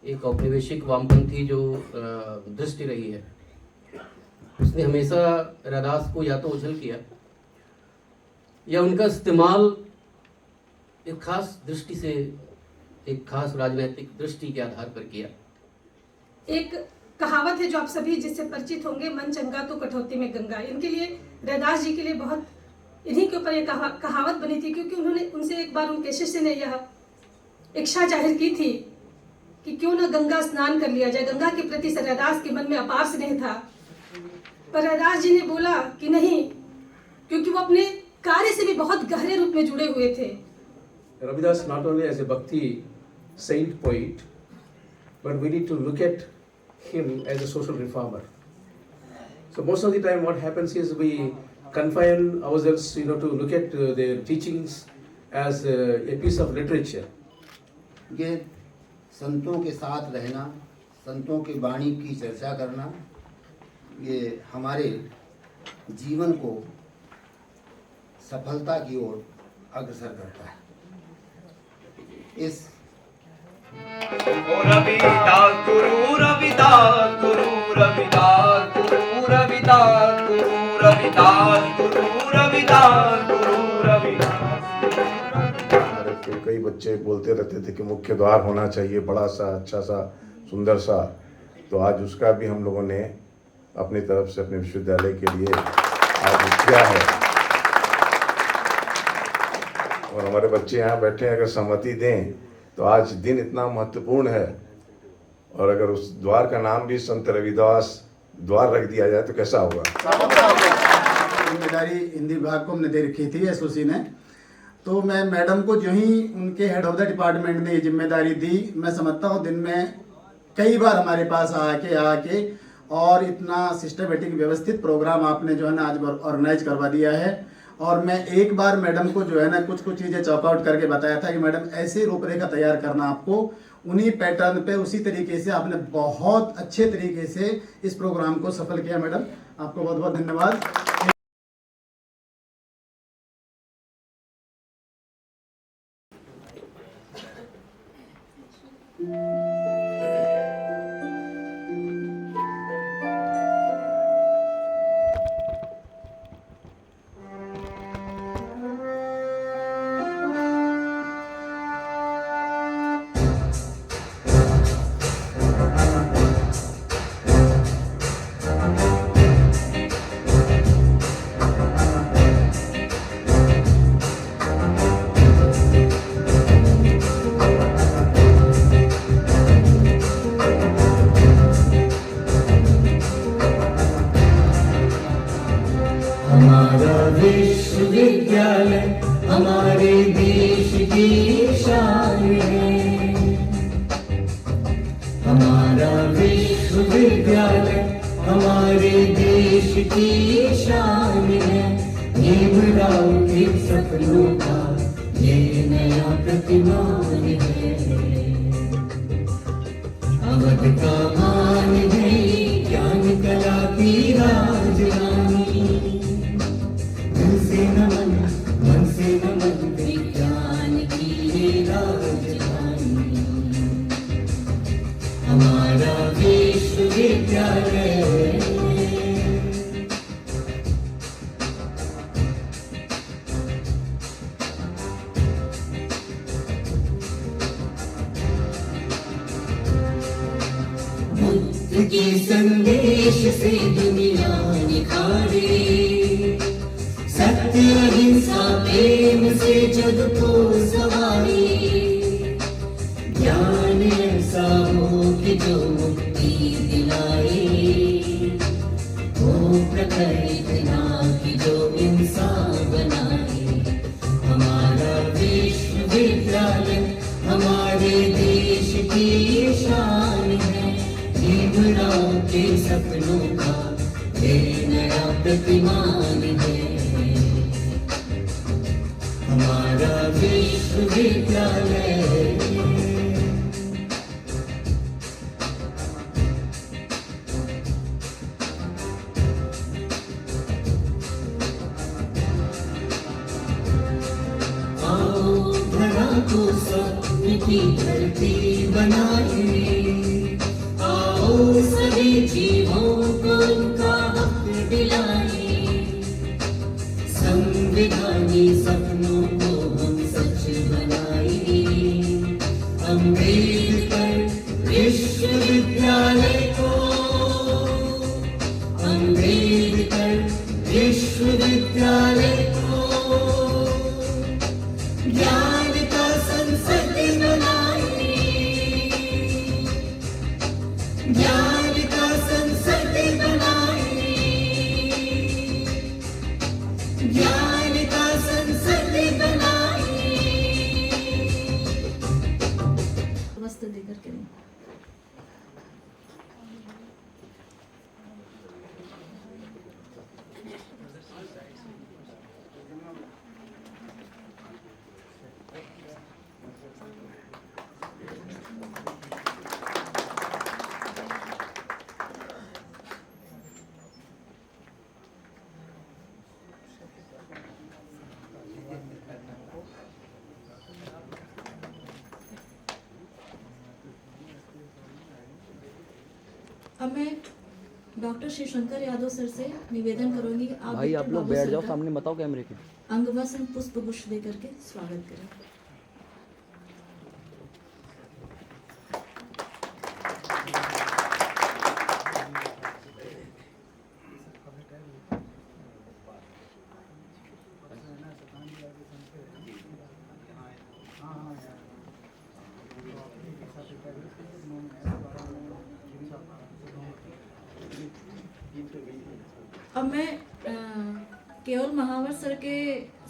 एक औपनिवेशिक वामपंथी जो दृष्टि रही है, उसने हमेशा रैदास को या तो उछल किया या उनका इस्तेमाल एक खास दृष्टि से, एक खास राजनीतिक दृष्टि के आधार पर किया। एक कहावत है जो आप सभी जिससे परिचित होंगे, मन चंगा तो कटौती में गंगा। इनके लिए, रैदास जी के लिए बहुत इन्हीं के ऊपर एक कहावत बनी थी, क्योंकि उन्होंने उनसे एक बार उनके शिष्य ने यह इच्छा जाहिर की थी कि क्यों ना गंगा स्नान कर लिया जाए। गंगा के प्रति रैदास के मन में अपार स्नेह था, पर रैदास जी ने बोला कि नहीं, क्योंकि वो अपने कार्य से भी बहुत गहरे रूप में जुड़े हुए थे। Ravidas not only as a bhakti saint poet, but we need to look at him as a social reformer. So most of the time what happens is we confine ourselves, to look at their teachings as a piece of literature. ये संतों के साथ रहना, संतों की वाणी की चर्चा करना, ये हमारे जीवन को सफलता की ओर अग्रसर करता है। इस रविदास गुरु, रविदास गुरु, रविदास गुरु, रविदास गुरु, रविदास गुरु, रविदास गुरु, रविदास। कई बच्चे बोलते रहते थे कि मुख्य द्वार होना चाहिए, बड़ा सा, अच्छा सा, सुंदर सा। तो आज उसका भी हम लोगों ने अपनी तरफ से अपने विश्वविद्यालय के लिए आज किया है। और हमारे बच्चे यहाँ बैठे हैं, अगर सहमति दें तो आज दिन इतना महत्वपूर्ण है, और अगर उस द्वार का नाम भी संत रविदास द्वार रख दिया जाए तो कैसा होगा। जिम्मेदारी हिंदी विभाग को हमने दे रखी थी एसओसी ने, तो मैं मैडम को जो ही उनके हेड ऑफ द डिपार्टमेंट ने ये जिम्मेदारी दी, मैं समझता हूँ दिन में कई बार हमारे पास आके और इतना सिस्टमेटिक व्यवस्थित प्रोग्राम आपने जो है ना आज ऑर्गेनाइज करवा दिया है। और मैं एक बार मैडम को जो है ना कुछ चीज़ें चॉकआउट करके बताया था कि मैडम ऐसे रूपरेखा तैयार करना आपको, उन्हीं पैटर्न पे उसी तरीके से आपने बहुत अच्छे तरीके से इस प्रोग्राम को सफल किया। मैडम आपको बहुत बहुत धन्यवाद। हमारा विश्वविद्यालय हमारे देश की शान है। हमारा विश्वविद्यालय हमारे देश की शान है। भीमराव के सपनों का ये नया प्रतिमान है। अवध का मान है, ज्ञान कला की राजधानी। मन से नमन विज्ञान की ये राजधानी। हमारा विश्वविद्यालय बुद्ध के संदेश से दुनिया निखारे। सत्य अहिंसा प्रेम से जग को सवारी। ज्ञान ऐसा हो कि जो मुक्ति दिलाए। वो प्रकृति की जो इंसान बनाए। हमारा विश्वविद्यालय हमारे देश की शान है। भीमराव के सपनों का ये नया प्रतिमान है। हमारा विश्वविद्यालय आओ धरा को सब की धरती बनाए, आओ सभी जीवों को उनका हक दिलाए, संविधानी सपनों को हम सच बनाए, अम्बेडकर विश्वविद्यालय को, अम्बेडकर विश्वविद्यालय को ज्ञान का संसद बनाए, ज्ञान का संसद बनाए, ज्ञान का संसद बनाए। वस्त्र देकर करें। अब मैं डॉक्टर श्री शंकर यादव सर से निवेदन करूंगी कि भाई आप लोग बैठ जाओ सामने, बताओ कैमरे के। अंगवस्त्र पुष्प गुच्छ दे करके स्वागत करें। अब मैं केवल महावर सर के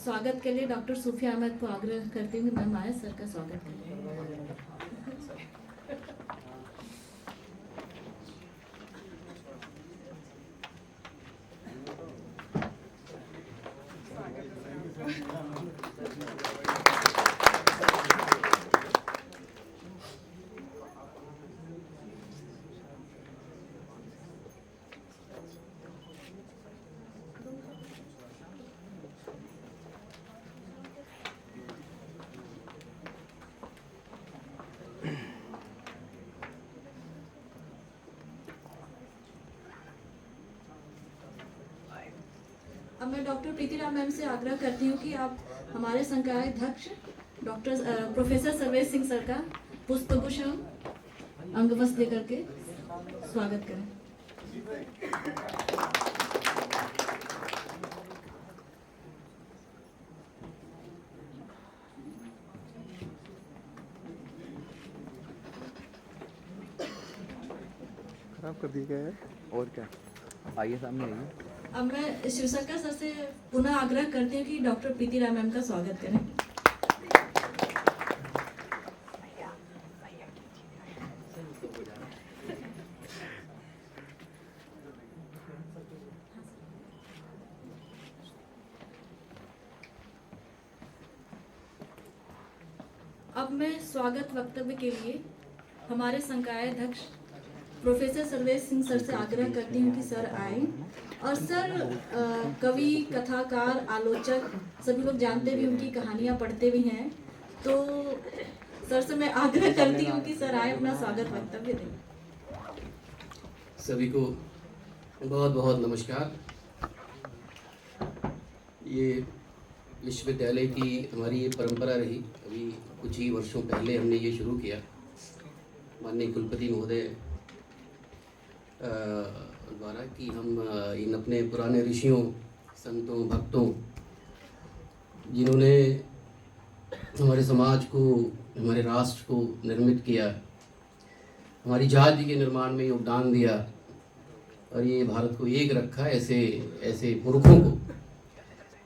स्वागत के लिए डॉक्टर सूफिया अहमद को आग्रह करती हूँ कि मैम आए सर का स्वागत करें। अब मैं डॉक्टर प्रीतिराम मैम से आग्रह करती हूँ कि आप हमारे संकाय अध्यक्ष doctor professor Sarvesh Singh sir का पुष्पगुच्छ अंगवस्त्र देकर के स्वागत करें। खराब कर दिया है और क्या, आइए सामने आइए। अब मैं शिवशंकर सर से पुनः आग्रह करती हूँ कि डॉक्टर प्रीतिराम मैम का स्वागत करें। अब मैं स्वागत वक्तव्य के लिए हमारे संकाय अध्यक्ष प्रोफेसर सर्वेश सिंह सर से आग्रह करती हूँ कि सर आए। और सर कवि, कथाकार, आलोचक सभी लोग जानते भी, उनकी कहानियाँ पढ़ते भी हैं, तो सर से मैं आग्रह करती हूँ कि सर आए, अपना स्वागत वक्तव्य दें। सभी को बहुत बहुत नमस्कार। ये विश्वविद्यालय की हमारी ये परंपरा रही, अभी कुछ ही वर्षों पहले हमने ये शुरू किया। माननीय कुलपति महोदय द्वारा कि हम इन अपने पुराने ऋषियों, संतों, भक्तों, जिन्होंने हमारे समाज को, हमारे राष्ट्र को निर्मित किया, हमारी जाति के निर्माण में योगदान दिया और ये भारत को एक रखा, ऐसे पुरखों को,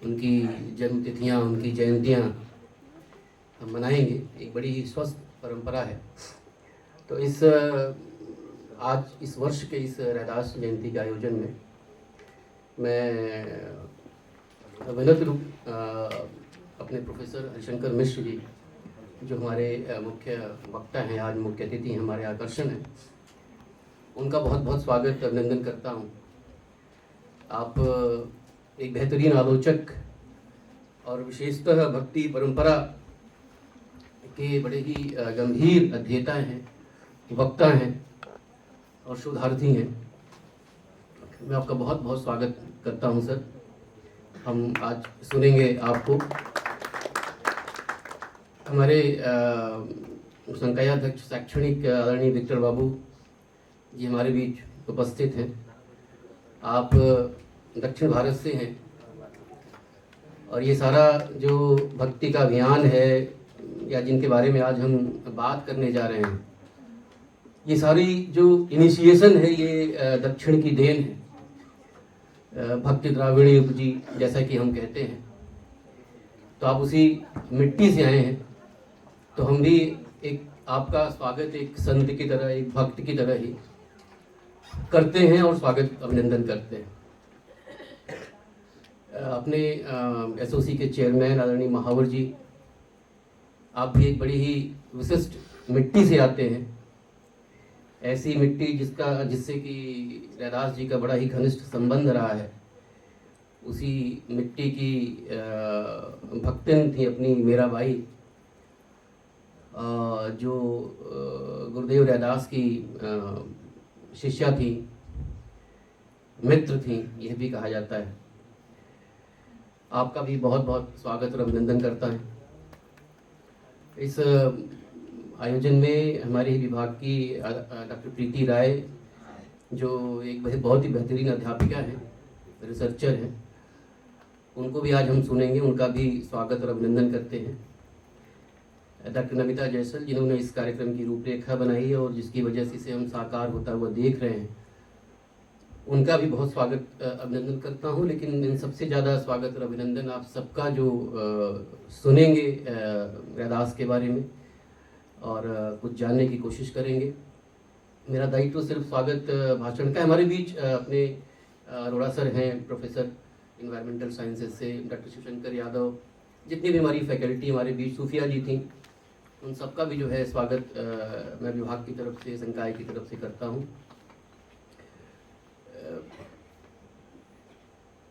उनकी जन्मतिथियाँ, उनकी जयंतियाँ हम मनाएंगे। एक बड़ी ही स्वस्थ परंपरा है। तो आज इस वर्ष के इस रैदास जयंती के आयोजन में मैं विनम्र रूप अपने प्रोफेसर हरिशंकर मिश्र जी, जो हमारे मुख्य वक्ता हैं, आज मुख्य अतिथि हमारे आकर्षण हैं, उनका बहुत बहुत स्वागत, अभिनंदन करता हूं। आप एक बेहतरीन आलोचक और विशेषतः भक्ति परंपरा के बड़े ही गंभीर अध्येता हैं, वक्ता हैं और शोधार्थी हैं। मैं आपका बहुत बहुत स्वागत करता हूं सर। हम आज सुनेंगे आपको। हमारे संकायाध्यक्ष शैक्षणिक आदरणीय विक्टर बाबू जी हमारे बीच उपस्थित हैं। आप दक्षिण भारत से हैं और ये सारा जो भक्ति का अभियान है या जिनके बारे में आज हम बात करने जा रहे हैं, ये सारी जो इनिशिएशन है ये दक्षिण की देन है। भक्ति द्राविड़ी उपजी जैसा कि हम कहते हैं, तो आप उसी मिट्टी से आए हैं। तो हम भी एक आपका स्वागत एक संत की तरह, एक भक्त की तरह ही करते हैं और स्वागत अभिनंदन करते हैं। अपने एसओसी के चेयरमैन आदरणीय महावर जी, आप भी एक बड़ी ही विशिष्ट मिट्टी से आते हैं। ऐसी मिट्टी जिससे कि रैदास जी का बड़ा ही घनिष्ठ संबंध रहा है। उसी मिट्टी की भक्तिन थी अपनी मीराबाई, जो गुरुदेव रैदास की शिष्या थी, मित्र थी, यह भी कहा जाता है। आपका भी बहुत बहुत स्वागत और अभिनंदन करता है। इस आयोजन में हमारे ही विभाग की डॉक्टर प्रीति राय, जो एक बहुत ही बेहतरीन अध्यापिका हैं, रिसर्चर हैं, उनको भी आज हम सुनेंगे। उनका भी स्वागत और अभिनंदन करते हैं। डॉक्टर नमिता जयसल, जिन्होंने इस कार्यक्रम की रूपरेखा बनाई है और जिसकी वजह से इसे हम साकार होता हुआ देख रहे हैं, उनका भी बहुत स्वागत अभिनंदन करता हूं। लेकिन इन सबसे ज़्यादा स्वागत और अभिनंदन आप सबका जो सुनेंगे रैदास के बारे में और कुछ जानने की कोशिश करेंगे। मेरा दायित्व सिर्फ स्वागत भाषण का। हमारे बीच अपने अरोड़ा सर हैं, प्रोफेसर इन्वायरमेंटल साइंसेज से, डॉक्टर शिवशंकर यादव, जितनी भी हमारी फैकल्टी हमारे बीच, सूफिया जी थी, उन सबका भी जो है स्वागत मैं विभाग की तरफ से, संकाय की तरफ से करता हूँ।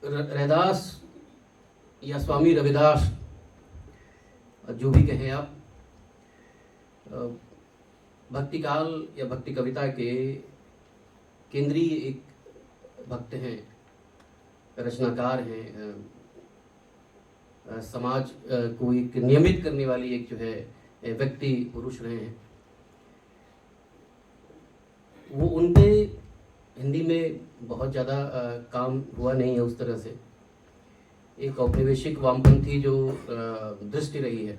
रैदास या स्वामी रविदास, जो भी कहें आप, भक्ति काल या भक्ति कविता के केंद्रीय एक भक्त हैं, रचनाकार हैं, समाज को एक नियमित करने वाली एक जो है व्यक्ति पुरुष रहे हैं। वो उनपे हिंदी में बहुत ज़्यादा काम हुआ नहीं है उस तरह से। एक औपनिवेशिक वामपंथी जो दृष्टि रही है,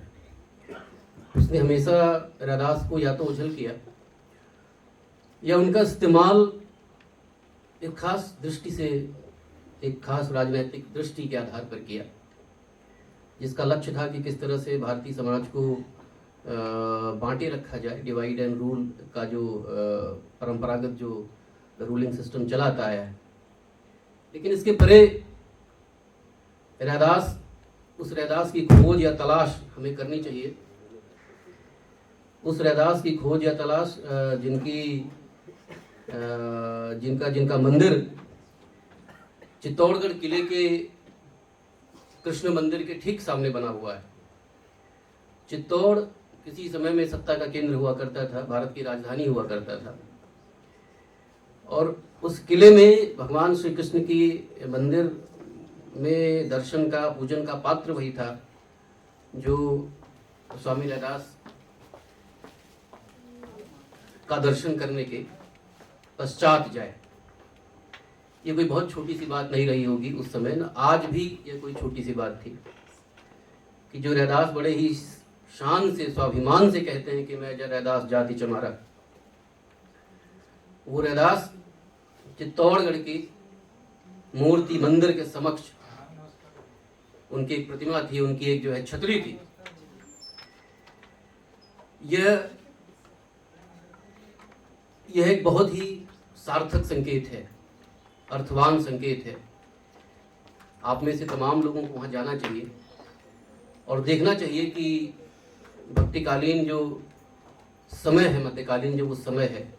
उसने हमेशा रैदास को या तो उछल किया या उनका इस्तेमाल एक खास दृष्टि से, एक खास राजनीतिक दृष्टि के आधार पर किया, जिसका लक्ष्य था कि किस तरह से भारतीय समाज को बांटे रखा जाए। डिवाइड एंड रूल का जो परंपरागत जो रूलिंग सिस्टम चलाता है। लेकिन इसके परे रैदास, उस रैदास की खोज या तलाश हमें करनी चाहिए। उस रैदास की खोज या तलाश जिनका मंदिर चित्तौड़गढ़ किले के कृष्ण मंदिर के ठीक सामने बना हुआ है। चित्तौड़ किसी समय में सत्ता का केंद्र हुआ करता था, भारत की राजधानी हुआ करता था, और उस किले में भगवान श्री कृष्ण की मंदिर में दर्शन का, पूजन का पात्र वही था जो स्वामी रैदास का दर्शन करने के पश्चात जाए। ये कोई बहुत छोटी सी बात नहीं रही होगी उस समय, ना आज भी ये कोई छोटी सी बात थी कि जो रैदास बड़े ही शान से, स्वाभिमान से कहते हैं कि मैं रैदास जाति चमारा, वो रैदास चित्तौड़गढ़ की मूर्ति मंदिर के समक्ष उनकी एक प्रतिमा थी, उनकी एक जो है छतरी थी। यह एक बहुत ही सार्थक संकेत है, अर्थवान संकेत है। आप में से तमाम लोगों को वहाँ जाना चाहिए और देखना चाहिए कि भक्तिकालीन जो समय है, मध्यकालीन जो वो समय है,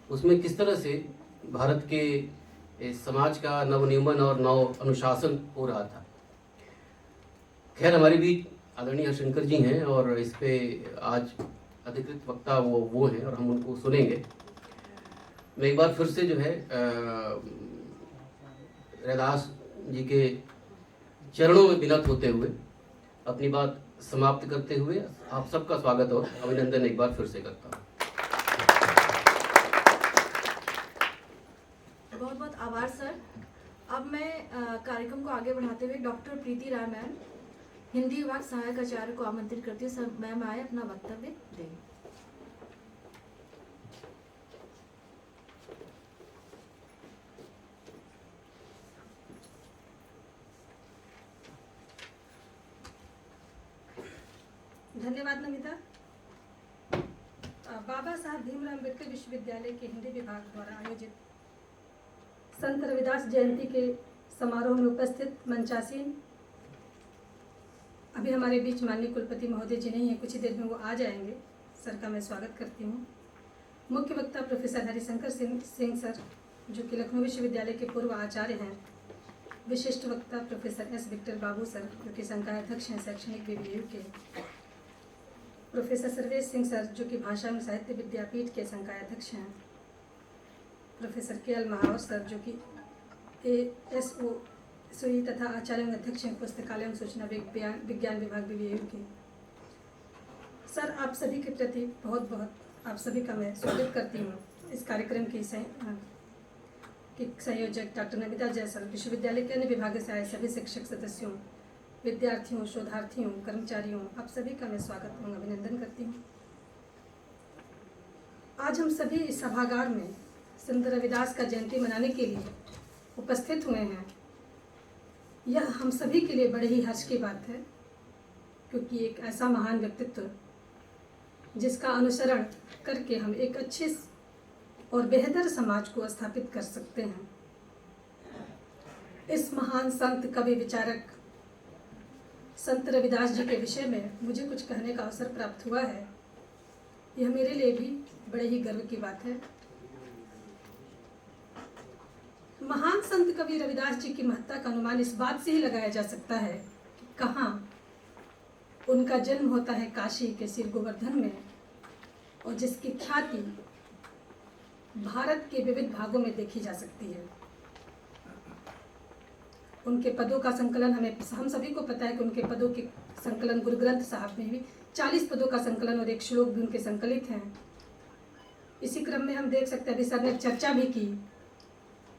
उसमें किस तरह से भारत के समाज का नवनियमन और नव अनुशासन हो रहा था। खैर, हमारे बीच आदरणीय शंकर जी हैं और इस पे आज अधिकृत वक्ता वो हैं और हम उनको सुनेंगे। मैं एक बार फिर से जो है रैदास जी के चरणों में विनत होते हुए अपनी बात समाप्त करते हुए आप सबका स्वागत और अभिनंदन एक बार फिर से करता हूँ। बहुत बहुत आभार सर। अब मैं कार्यक्रम को आगे बढ़ाते हुए डॉक्टर प्रीति राय मैम, हिंदी विभाग सहायक आचार्य को आमंत्रित करती हूँ। सर मैम आए अपना वक्तव्य देंगे। धन्यवाद नमिता। बाबा साहब भीमराव अम्बेडकर विश्वविद्यालय के हिंदी विभाग द्वारा आयोजित संत रविदास जयंती के समारोह में उपस्थित मंचासीन, अभी हमारे बीच माननीय कुलपति महोदय जी नहीं है, कुछ ही देर में वो आ जाएंगे। सर का मैं स्वागत करती हूँ। मुख्य वक्ता प्रोफेसर हरिशंकर सिंह सर, जो कि लखनऊ विश्वविद्यालय के पूर्व आचार्य हैं। विशिष्ट वक्ता प्रोफेसर एस विक्टर बाबू सर, जो कि संकाय अध्यक्ष हैं शैक्षणिक बीबीयू के। प्रोफेसर सर्वेश सिंह सर, जो कि भाषा एवं साहित्य विद्यापीठ के संकाय अध्यक्ष हैं। Professor KL. महावर सर, जो कि ASOE तथा आचार्य एवं अध्यक्ष हैं पुस्तकालय एवं सूचना विज्ञान विभाग बीबीयू के। सर आप सभी के प्रति बहुत बहुत आप सभी का मैं स्वागत करती हूँ। इस कार्यक्रम की संयोजक डॉक्टर नमिता जयसल, विश्वविद्यालय के अन्य विभागों से आए सभी शिक्षक सदस्यों, विद्यार्थियों, शोधार्थियों, कर्मचारियों, आप सभी का मैं स्वागत एवं अभिनंदन करती हूँ। आज हम सभी इस सभागार में संत रविदास का जयंती मनाने के लिए उपस्थित हुए हैं। यह हम सभी के लिए बड़े ही हर्ष की बात है, क्योंकि एक ऐसा महान व्यक्तित्व जिसका अनुसरण करके हम एक अच्छे और बेहतर समाज को स्थापित कर सकते हैं। इस महान संत, कवि, विचारक संत रविदास जी के विषय में मुझे कुछ कहने का अवसर प्राप्त हुआ है। यह मेरे लिए भी बड़े ही गर्व की बात है। महान संत कवि रविदास जी की महत्ता का अनुमान इस बात से ही लगाया जा सकता है कि कहाँ उनका जन्म होता है, काशी के सिर गोवर्धन में, और जिसकी ख्याति भारत के विविध भागों में देखी जा सकती है। उनके पदों का संकलन हम सभी को पता है कि उनके पदों के संकलन गुरु ग्रंथ साहब में भी 40 पदों का संकलन और एक श्लोक भी उनके संकलित हैं। इसी क्रम में हम देख सकते हैं, अभी सर ने चर्चा भी की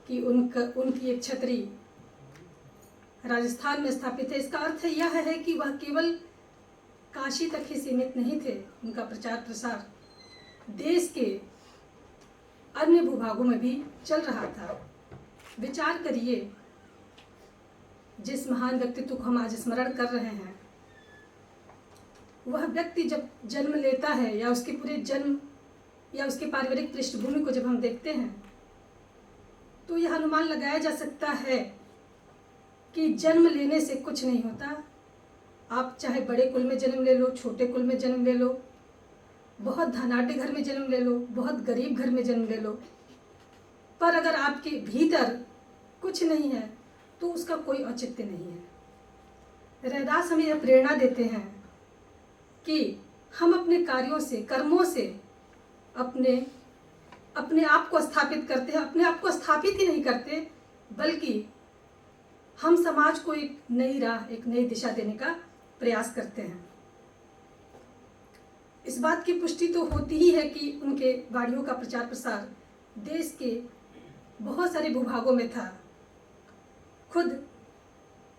कि उनकी एक छतरी राजस्थान में स्थापित है। इसका अर्थ यह है कि वह केवल काशी तक ही सीमित नहीं थे। उनका प्रचार प्रसार देश के अन्य भूभागों में भी चल रहा था। विचार करिए, जिस महान व्यक्तित्व को हम आज स्मरण कर रहे हैं, वह व्यक्ति जब जन्म लेता है या उसके पूरे जन्म या उसके पारिवारिक पृष्ठभूमि को जब हम देखते हैं, तो यह अनुमान लगाया जा सकता है कि जन्म लेने से कुछ नहीं होता। आप चाहे बड़े कुल में जन्म ले लो, छोटे कुल में जन्म ले लो, बहुत धनाढ्य घर में जन्म ले लो, बहुत गरीब घर में जन्म ले लो, पर अगर आपके भीतर कुछ नहीं है तो उसका कोई औचित्य नहीं है। रैदास हमें यह प्रेरणा देते हैं कि हम अपने कार्यों से, कर्मों से अपने आप को स्थापित करते हैं। अपने आप को स्थापित ही नहीं करते, बल्कि हम समाज को एक नई राह, एक नई दिशा देने का प्रयास करते हैं। इस बात की पुष्टि तो होती ही है कि उनके वाणियों का प्रचार प्रसार देश के बहुत सारे भूभागों में था। खुद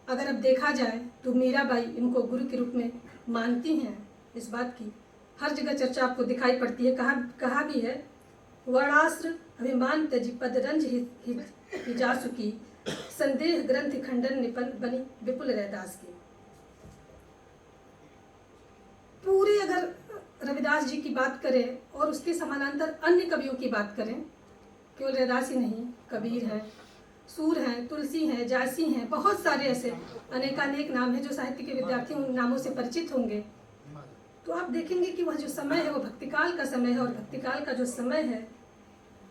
अगर अब देखा जाए तो मीराबाई इनको गुरु के रूप में मानती हैं। इस बात की हर जगह चर्चा आपको दिखाई पड़ती है। कहा भी है, वर्णाश्र अभिमान तजी पद रंज ही जा सुकी, संदेह ग्रंथ खंडन निपन बनी विपुल रैदास की। पूरे अगर रविदास जी की बात करें और उसके समानांतर अन्य कवियों की बात करें, केवल रैदास ही नहीं, कबीर हैं, सूर हैं, तुलसी हैं, जासी हैं, बहुत सारे ऐसे अनेकानेक नाम हैं जो साहित्य के विद्यार्थी उन नामों से परिचित होंगे। तो आप देखेंगे कि वह जो समय है वो भक्तिकाल का समय है, और भक्तिकाल का जो समय है,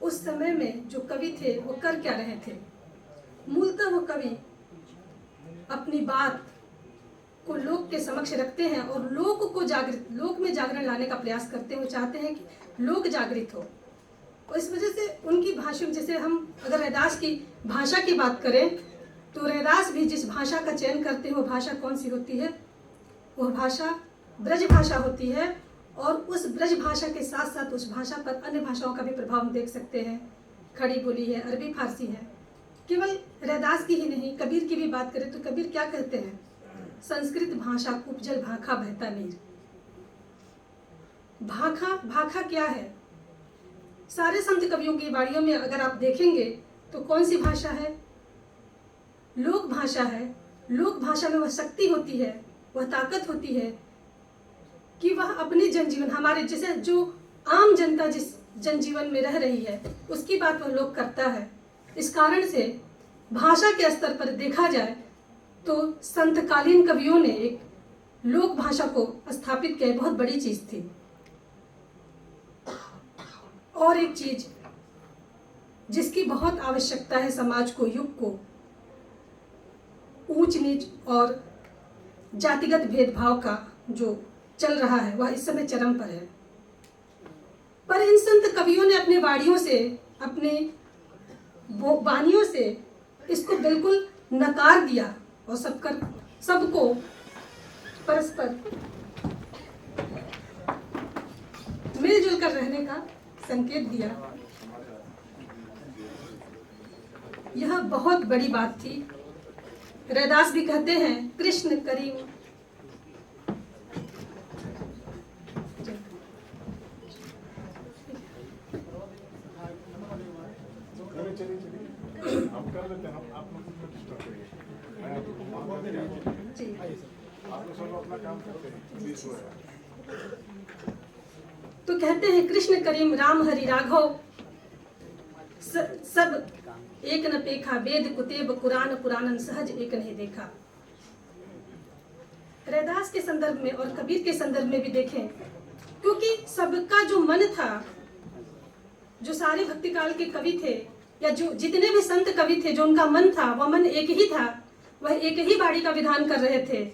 उस समय में जो कवि थे वो कर क्या रहे थे। मूलतः वो कवि अपनी बात को लोक के समक्ष रखते हैं और लोक में जागरण लाने का प्रयास करते हैं। वो चाहते हैं कि लोग जागृत हो, और इस वजह से उनकी भाषा, जैसे हम अगर रैदास की भाषा की बात करें तो रैदास भी जिस भाषा का चयन करते हैं वो भाषा कौन सी होती है? वह भाषा ब्रज भाषा होती है, और उस ब्रज भाषा के साथ साथ उस भाषा पर अन्य भाषाओं का भी प्रभाव हम देख सकते हैं। खड़ी बोली है, अरबी फारसी है। केवल रैदास की ही नहीं, कबीर की भी बात करें तो कबीर क्या कहते हैं? संस्कृत भाषा उपजल भाखा बहता नीर। भाखा क्या है? सारे संत कवियों की वाणियों में अगर आप देखेंगे तो कौन सी भाषा है? लोक भाषा है। लोक भाषा में वह शक्ति होती है, वह ताकत होती है कि वह अपने जनजीवन, हमारे जैसे जो आम जनता जिस जनजीवन में रह रही है उसकी बात वह लोग करता है। इस कारण से भाषा के स्तर पर देखा जाए तो संतकालीन कवियों ने एक लोक भाषा को स्थापित किया, बहुत बड़ी चीज थी। और एक चीज जिसकी बहुत आवश्यकता है समाज को, युग को, ऊंच नीच और जातिगत भेदभाव का जो चल रहा है वह इस समय चरम पर है। पर इन संत कवियों ने अपने वाणियों से, अपने वाणियों से इसको बिल्कुल नकार दिया और सबको परस्पर मिलजुल कर रहने का संकेत दिया। यह बहुत बड़ी बात थी। रैदास भी कहते हैं कृष्ण करीम तो कहते हैं कृष्ण करीम राम हरि राघव सब एक न पेखा, वेद कुतेब कुरान पुराणन सहज एक नहीं देखा। रैदास के संदर्भ में और कबीर के संदर्भ में भी देखें, क्योंकि सबका जो मन था, जो सारे भक्ति काल के कवि थे या जो जितने भी संत कवि थे, जो उनका मन था वह मन एक ही था, वह एक ही बाणी का विधान कर रहे थे।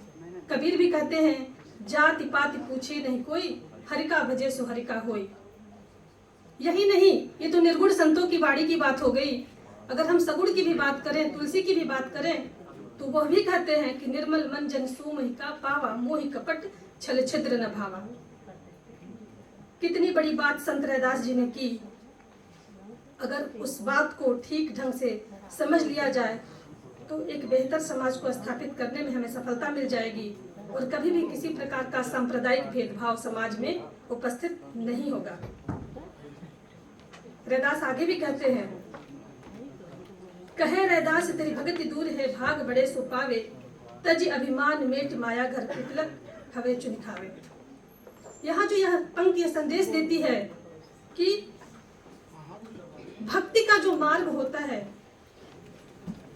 कबीर भी कहते हैं जाति पाति पूछे नहीं कोई, हरि का भजे सो हरि का होई। यही नहीं, ये तो निर्गुण संतों की वाणी की बात हो गई। अगर हम सगुण की भी बात करें, तुलसी की भी बात करें, तो वह भी कहते हैं कि निर्मल मन जन सुमहि का पावा, मोहि कपट छल छिद्र न भावा। कितनी बड़ी बात संत रैदास जी ने की। अगर उस बात को ठीक ढंग से समझ लिया जाए तो एक बेहतर समाज को स्थापित करने में हमें सफलता मिल जाएगी और कभी भी किसी प्रकार का सांप्रदायिक भेदभाव समाज में उपस्थित नहीं होगा। रैदास आगे भी कहते हैं, कहे रैदास तेरी भगति दूर है, भाग बड़े सो पावे, तज अभिमान मेट माया घर पितलक हवे चुन खावे। यहाँ जो यह पंक्ति संदेश देती है कि भक्ति का जो मार्ग होता है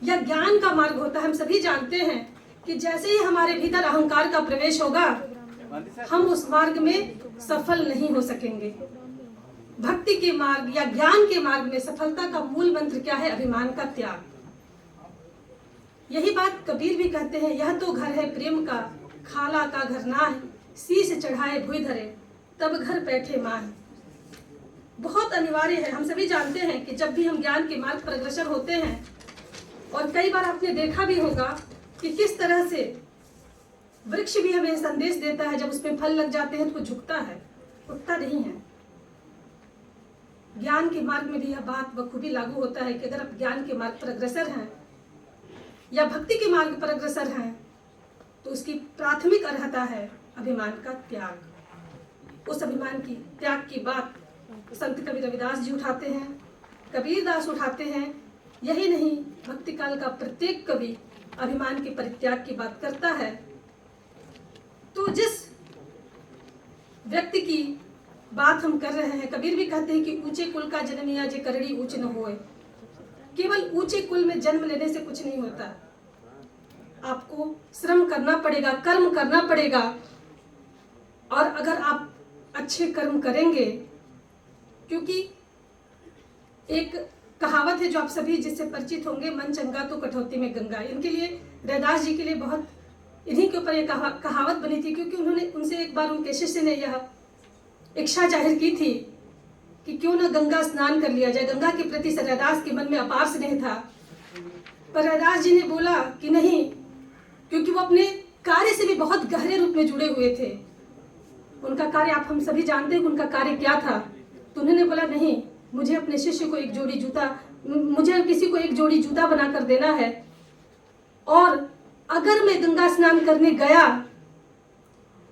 या ज्ञान का मार्ग होता है, हम सभी जानते हैं कि जैसे ही हमारे भीतर अहंकार का प्रवेश होगा हम उस मार्ग में सफल नहीं हो सकेंगे। भक्ति के मार्ग या ज्ञान के मार्ग में सफलता का मूल मंत्र क्या है? अभिमान का त्याग। यही बात कबीर भी कहते हैं, यह तो घर है प्रेम का, खाला का घर ना है, शीश चढ़ाए भुई धरे तब घर बैठे माँ। बहुत अनिवार्य है। हम सभी जानते हैं कि जब भी हम ज्ञान के मार्ग पर अग्रसर होते हैं, और कई बार आपने देखा भी होगा कि किस तरह से वृक्ष भी हमें संदेश देता है, जब उसमें फल लग जाते हैं तो झुकता है, उठता नहीं है। ज्ञान के मार्ग में भी यह बात बखूबी लागू होता है कि अगर आप ज्ञान के मार्ग पर अग्रसर हैं या भक्ति के मार्ग पर अग्रसर हैं तो उसकी प्राथमिक अर्हता है अभिमान का त्याग। उस अभिमान की त्याग की बात संत कवि रविदास जी उठाते हैं, कबीर दास उठाते हैं। यही नहीं, भक्ति काल का प्रत्येक कवि अभिमान के परित्याग की बात करता है। तो जिस व्यक्ति की बात हम कर रहे हैं, कबीर भी कहते हैं कि ऊंचे कुल का जन्मिया जे करड़ी ऊंच न होए। केवल ऊंचे कुल में जन्म लेने से कुछ नहीं होता, आपको श्रम करना पड़ेगा, कर्म करना पड़ेगा। और अगर आप अच्छे कर्म करेंगे, क्योंकि एक कहावत है जो आप सभी जिससे परिचित होंगे, मन चंगा तो कटौती में गंगा। इनके लिए रैदास जी के लिए बहुत इन्हीं के ऊपर ये कहावत बनी थी, क्योंकि उन्होंने उनसे एक बार उनके शिष्य ने यह इच्छा जाहिर की थी कि क्यों ना गंगा स्नान कर लिया जाए। गंगा के प्रति सर रैदास के मन में अपार स्नेह था, पर रैदास जी ने बोला कि नहीं, क्योंकि वो अपने कार्य से भी बहुत गहरे रूप में जुड़े हुए थे। उनका कार्य आप हम सभी जानते हैं कि उनका कार्य क्या था। तो उन्होंने बोला नहीं, मुझे अपने शिष्य को एक जोड़ी जूता, मुझे किसी को एक जोड़ी जूता बनाकर देना है, और अगर मैं गंगा स्नान करने गया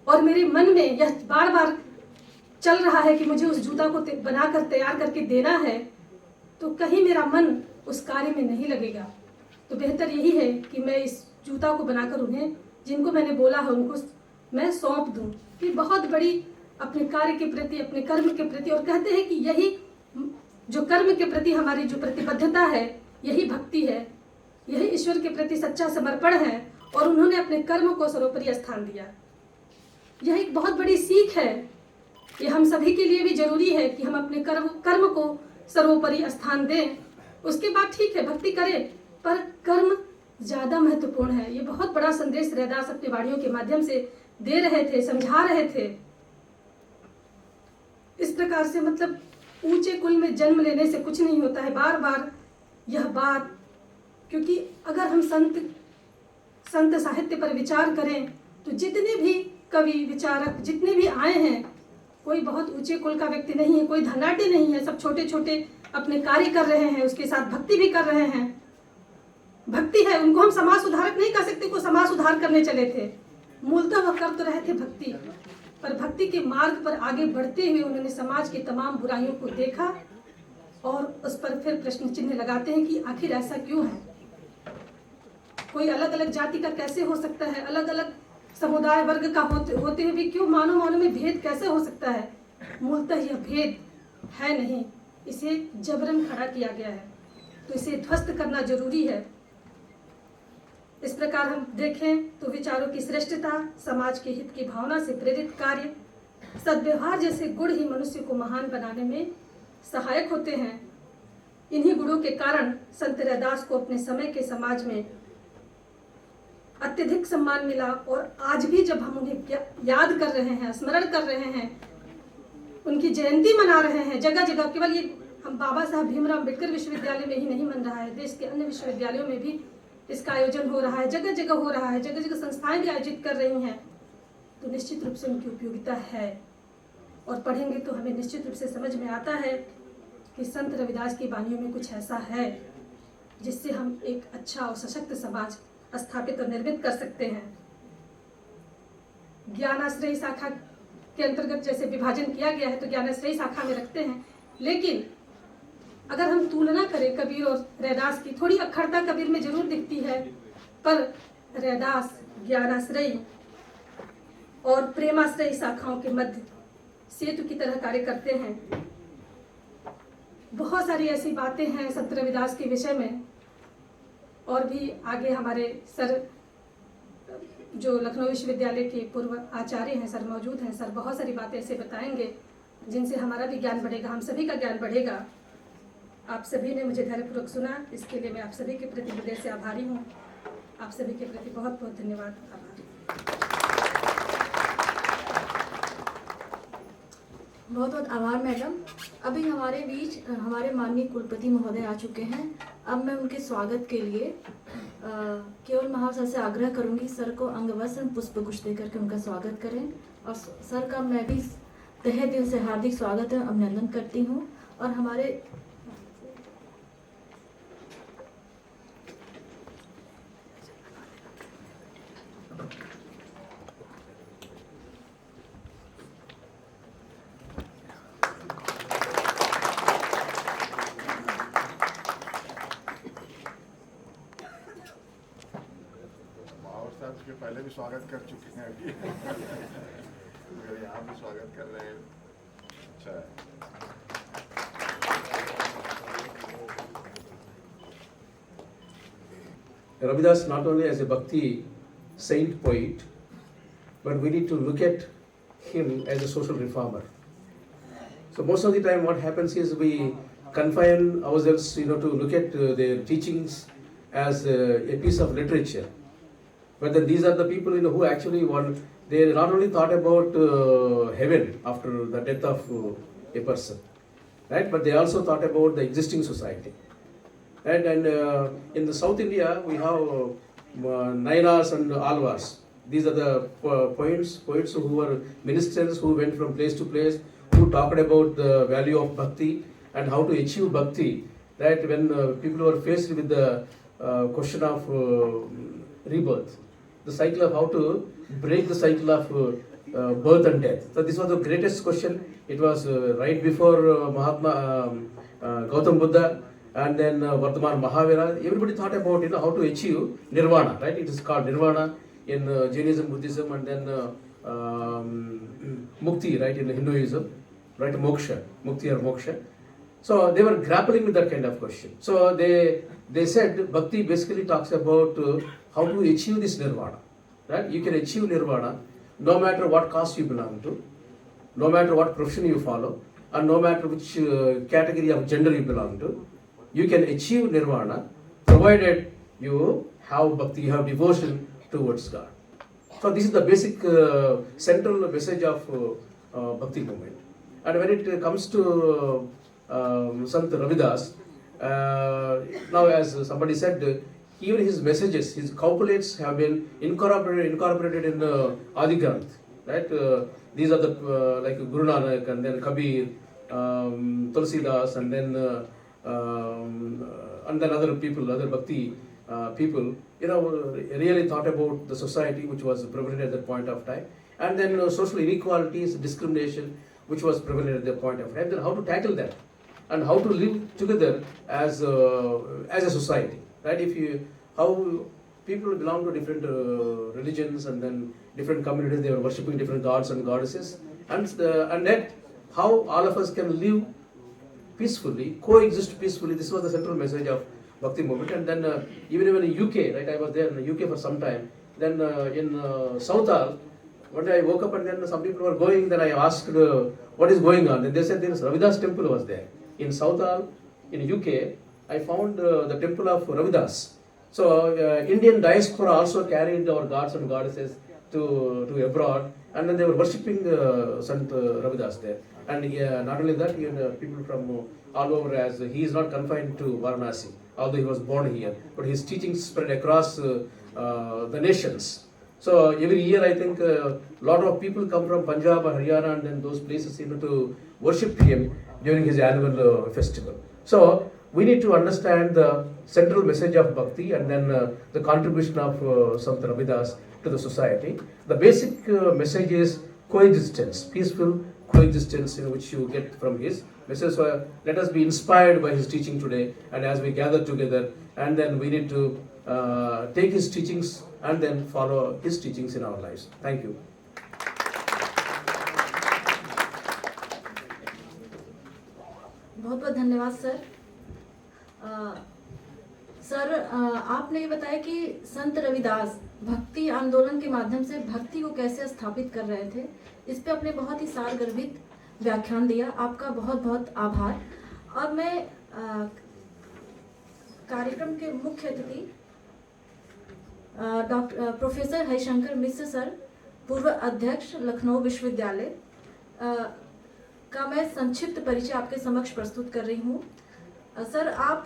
और मेरे मन में यह बार बार चल रहा है कि मुझे उस जूता को बनाकर तैयार करके देना है, तो कहीं मेरा मन उस कार्य में नहीं लगेगा। तो बेहतर यही है कि मैं इस जूता को बनाकर उन्हें, जिनको मैंने बोला है, उनको मैं सौंप दूं। कि बहुत बड़ी अपने कार्य के प्रति, अपने कर्म के प्रति, और कहते हैं कि यही जो कर्म के प्रति हमारी जो प्रतिबद्धता है, यही भक्ति है, यही ईश्वर के प्रति सच्चा समर्पण है। और उन्होंने अपने कर्म को सर्वोपरि स्थान दिया। यह एक बहुत बड़ी सीख है। ये हम सभी के लिए भी जरूरी है कि हम अपने कर्म को सर्वोपरि स्थान दें। उसके बाद ठीक है भक्ति करें, पर कर्म ज्यादा महत्वपूर्ण है। ये बहुत बड़ा संदेश रैदास अपनी वाणियों के माध्यम से दे रहे थे, समझा रहे थे। इस प्रकार से मतलब ऊंचे कुल में जन्म लेने से कुछ नहीं होता है। बार बार यह बात, क्योंकि अगर हम संत साहित्य पर विचार करें तो जितने भी कवि विचारक जितने भी आए हैं, कोई बहुत ऊंचे कुल का व्यक्ति नहीं है, कोई धनाढ्य नहीं है। सब छोटे छोटे अपने कार्य कर रहे हैं, उसके साथ भक्ति भी कर रहे हैं। भक्ति है, उनको हम समाज सुधारक नहीं कह सकते, को समाज सुधार करने चले थे। मूलतः वह कर तो रहे थे भक्ति, पर भक्ति के मार्ग पर आगे बढ़ते हुए उन्होंने समाज की तमाम बुराइयों को देखा और उस पर फिर प्रश्न चिन्ह लगाते हैं कि आखिर ऐसा क्यों है। कोई अलग अलग जाति का कैसे हो सकता है, अलग अलग समुदाय वर्ग का होते हुए भी क्यों मानव में भेद कैसे हो सकता है। मूलतः यह भेद है नहीं, इसे जबरन खड़ा किया गया है, तो इसे ध्वस्त करना जरूरी है। इस प्रकार हम देखें तो विचारों की श्रेष्ठता, समाज के हित की भावना से प्रेरित कार्य, सद्व्यवहार जैसे गुण ही मनुष्य को महान बनाने में सहायक होते हैं। इन्हीं गुणों के कारण संत रैदास को अपने समय के समाज में अत्यधिक सम्मान मिला। और आज भी जब हम उन्हें याद कर रहे हैं, स्मरण कर रहे हैं, उनकी जयंती मना रहे हैं जगह जगह, केवल ये हम बाबा साहब भीमराव अम्बेडकर विश्वविद्यालय में ही नहीं मन रहा है, देश के अन्य विश्वविद्यालयों में भी इसका आयोजन हो रहा है, जगह जगह हो रहा है, जगह जगह संस्थाएं भी आयोजित कर रही हैं। तो निश्चित रूप से उनकी उपयोगिता है, और पढ़ेंगे तो हमें निश्चित रूप से समझ में आता है कि संत रविदास की वाणियों में कुछ ऐसा है जिससे हम एक अच्छा और सशक्त समाज स्थापित और निर्मित कर सकते हैं। ज्ञानाश्रयी शाखा के अंतर्गत जैसे विभाजन किया गया है तो ज्ञानाश्रयी शाखा में रखते हैं, लेकिन अगर हम तुलना करें कबीर और रैदास की, थोड़ी अखरता कबीर में जरूर दिखती है, पर रैदास ज्ञानाश्रयी और प्रेमाश्रयी शाखाओं के मध्य सेतु की तरह कार्य करते हैं। बहुत सारी ऐसी बातें हैं संत रविदास के विषय में, और भी आगे हमारे सर जो लखनऊ विश्वविद्यालय के पूर्व आचार्य हैं सर मौजूद हैं, सर बहुत सारी बातें ऐसे बताएंगे जिनसे हमारा भी ज्ञान बढ़ेगा, हम सभी का ज्ञान बढ़ेगा। आप सभी ने मुझे धैर्यपूर्वक सुना, इसके लिए मैं आप सभी के प्रति हृदय से आभारी हूँ। आप सभी के प्रति बहुत बहुत धन्यवाद, आभारी। बहुत बहुत आभार मैडम। अभी हमारे बीच हमारे माननीय कुलपति महोदय आ चुके हैं। अब मैं उनके स्वागत के लिए केवल महाशय से आग्रह करूंगी सर को अंगवस्त्र पुष्प गुच्छ देकर के उनका स्वागत करें, और सर का मैं भी तहे दिल से हार्दिक स्वागत है, अभिनंदन करती हूँ। और हमारे के पहले भी स्वागत कर चुके हैं अभी मगर यहाँ भी स्वागत कर रहे हैं। अच्छा है। Ravidas not only as a bhakti saint poet, but we need to look at him as a social reformer. So most of the time what happens is we confine ourselves, to look at their teachings as a piece of literature. But then these are the people who actually want. They not only thought about heaven after the death of a person, right? But they also thought about the existing society. Right? And in the South India, we have Nairas and Alvars. These are the poets who were ministers who went from place to place, who talked about the value of bhakti and how to achieve bhakti. Right? When people were faced with the question of rebirth, the cycle of how to break the cycle of birth and death. So this was the greatest question. It was right before Mahatma Gautam Buddha and then Vardhaman Mahavira. Everybody thought about how to achieve nirvana. Right? It is called nirvana in Jainism, Buddhism, and then mukti, right, in Hinduism, right, moksha, mukti or moksha. So they were grappling with that kind of question. So they said bhakti basically talks about how to achieve this nirvana. Right? You can achieve nirvana no matter what caste you belong to, no matter what profession you follow, and no matter which category of gender you belong to. You can achieve nirvana provided you have bhakti, you have devotion towards God. So this is the basic central message of bhakti movement. And when it comes to Sant Ravidas, now as somebody said, even his messages, his couplets have been incorporated in Adi Granth, right? These are the like Guru Nanak and then Kabir, Tulsidas, and then other people, other bhakti people, really thought about the society which was prevalent at that point of time, and then social inequalities, discrimination, which was prevalent at that point of time. Then how to tackle that, and how to live together as a society, right? How people belong to different religions and then different communities, they were worshipping different gods and goddesses, and yet how all of us can live peacefully, coexist peacefully. This was the central message of Bhakti movement. And then even in UK, right, I was there in the UK for some time. Then in Southall, one day I woke up and then some people were going, then I asked what is going on. Then they said there is Ravidas temple was there. In Southall, in UK, I found the temple of Ravidas. So Indian diaspora also carried our gods and goddesses to abroad, and then they were worshipping Sant Ravidas there. And not only that, even people from all over, as he is not confined to Varanasi, although he was born here, but his teachings spread across the nations. So every year I think a lot of people come from Punjab or Haryana and then those places to worship him during his annual festival. So we need to understand the central message of Bhakti and then the contribution of Sant Ravidas to the society. The basic message is coexistence, peaceful coexistence, which you get from his message. So let us be inspired by his teaching today, and as we gather together, and then we need to take his teachings and then follow his teachings in our lives. Thank you. बहुत बहुत धन्यवाद sir. Sir आपने ये बताया कि संत रविदास भक्ति आंदोलन के माध्यम से भक्ति को कैसे स्थापित कर रहे थे, इस पे अपने बहुत ही सारगर्भित व्याख्यान दिया। आपका बहुत बहुत आभार। अब मैं कार्यक्रम के मुख्य अतिथि डॉक्टर प्रोफेसर हरिशंकर मिश्र सर, पूर्व अध्यक्ष लखनऊ विश्वविद्यालय का मैं संक्षिप्त परिचय आपके समक्ष प्रस्तुत कर रही हूँ। सर आप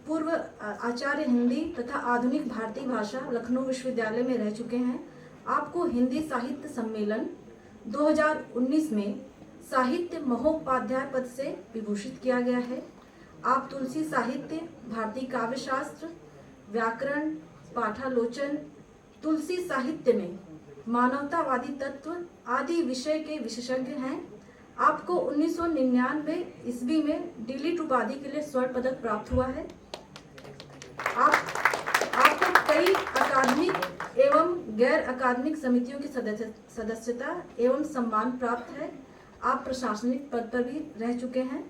पूर्व आचार्य हिंदी तथा आधुनिक भारतीय भाषा लखनऊ विश्वविद्यालय में रह चुके हैं। आपको हिंदी साहित्य सम्मेलन 2019 में साहित्य महोपाध्याय पद से विभूषित किया गया है। आप तुलसी साहित्य, भारतीय काव्य शास्त्र, व्याकरण, पाठालोचन, तुलसी साहित्य में मानवतावादी तत्व आदि विषय के विशेषज्ञ हैं। आपको 1999 ईस्वी में डिलीट उपाधि के लिए स्वर्ण पदक प्राप्त हुआ है। आपको कई अकादमिक एवं गैर अकादमिक समितियों की सदस्यता एवं सम्मान प्राप्त है। आप प्रशासनिक पद पर भी रह चुके हैं।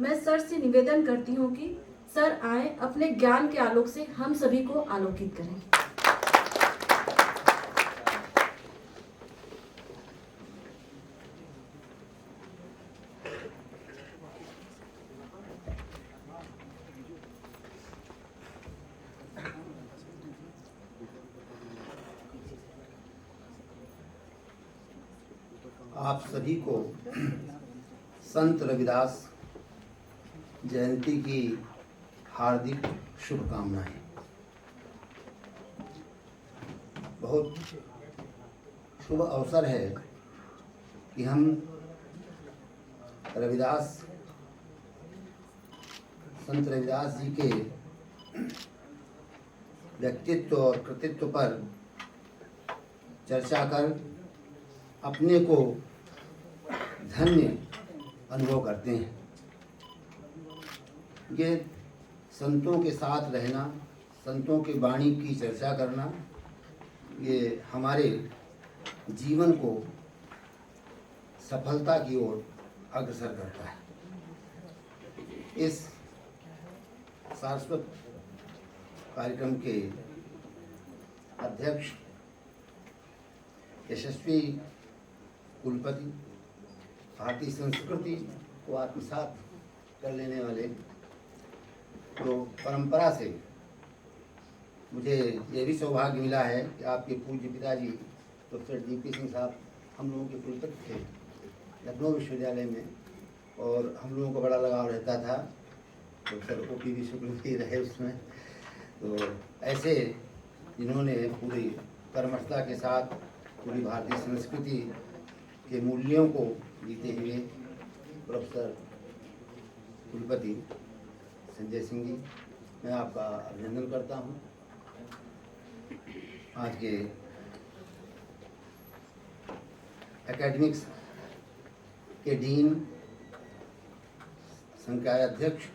मैं सर से निवेदन करती हूँ कि सर आए, अपने ज्ञान के आलोक से हम सभी को आलोकित करें। आप सभी को संत रविदास जयंती की हार्दिक शुभकामनाएं। बहुत शुभ अवसर है कि हम संत रविदास जी के व्यक्तित्व और कृतित्व पर चर्चा कर अपने को धन्य अनुभव करते हैं। ये संतों के साथ रहना, संतों की वाणी की चर्चा करना, ये हमारे जीवन को सफलता की ओर अग्रसर करता है। इस सारस्वत कार्यक्रम के अध्यक्ष यशस्वी कुलपति, भारतीय संस्कृति को आत्मसात कर लेने वाले, तो परंपरा से मुझे ये भी सौभाग्य मिला है कि आपके पूज्य पिताजी प्रोफेसर DP सिंह साहब हम लोगों के कुलपति थे लखनऊ विश्वविद्यालय में, और हम लोगों को बड़ा लगाव रहता था। प्रोफेसर OPV शुक्ल भी रहे उसमें। तो ऐसे जिन्होंने पूरी कर्मठता के साथ पूरी भारतीय संस्कृति के मूल्यों को जीते हुए प्रोफेसर कुलपति संजय सिंह जी, मैं आपका अभिनंदन करता हूँ। आज के एकेडमिक्स के डीन, संकाय अध्यक्ष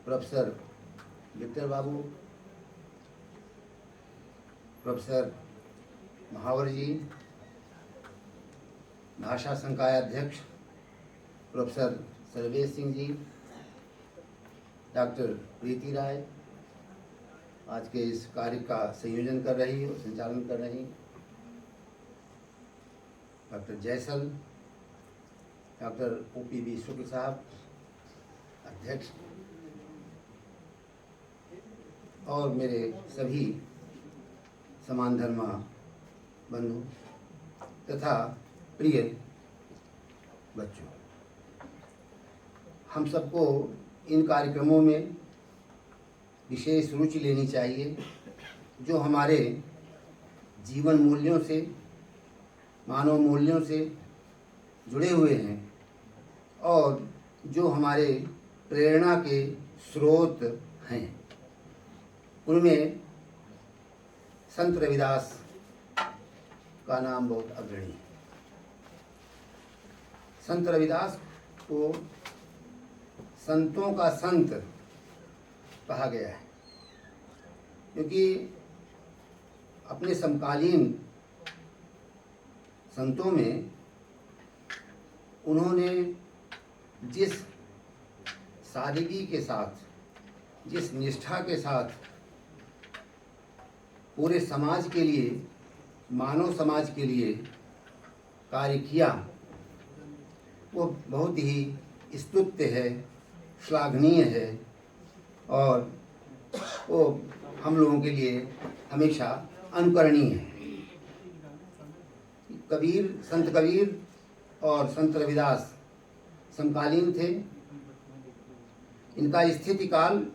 प्रोफेसर विक्टर बाबू, प्रोफेसर महावर जी, भाषा संकाय अध्यक्ष प्रोफेसर सर्वेश सिंह जी, डॉक्टर प्रीति राय, आज के इस कार्य का संयोजन कर रही और संचालन कर रही डॉक्टर जयसल, डॉक्टर OPV शुक्ल साहब अध्यक्ष, और मेरे सभी समान धर्मा बंधु तथा प्रिय बच्चों, हम सबको इन कार्यक्रमों में विशेष रुचि लेनी चाहिए जो हमारे जीवन मूल्यों से, मानव मूल्यों से जुड़े हुए हैं और जो हमारे प्रेरणा के स्रोत हैं। उनमें संत रविदास का नाम बहुत अग्रणी है। संत रविदास को संतों का संत कहा गया है, क्योंकि अपने समकालीन संतों में उन्होंने जिस सादगी के साथ, जिस निष्ठा के साथ पूरे समाज के लिए, मानव समाज के लिए कार्य किया, वो बहुत ही स्तुत्य है, श्लाघनीय है, और वो हम लोगों के लिए हमेशा अनुकरणीय है। संत कबीर और संत रविदास समकालीन थे। इनका स्थिति काल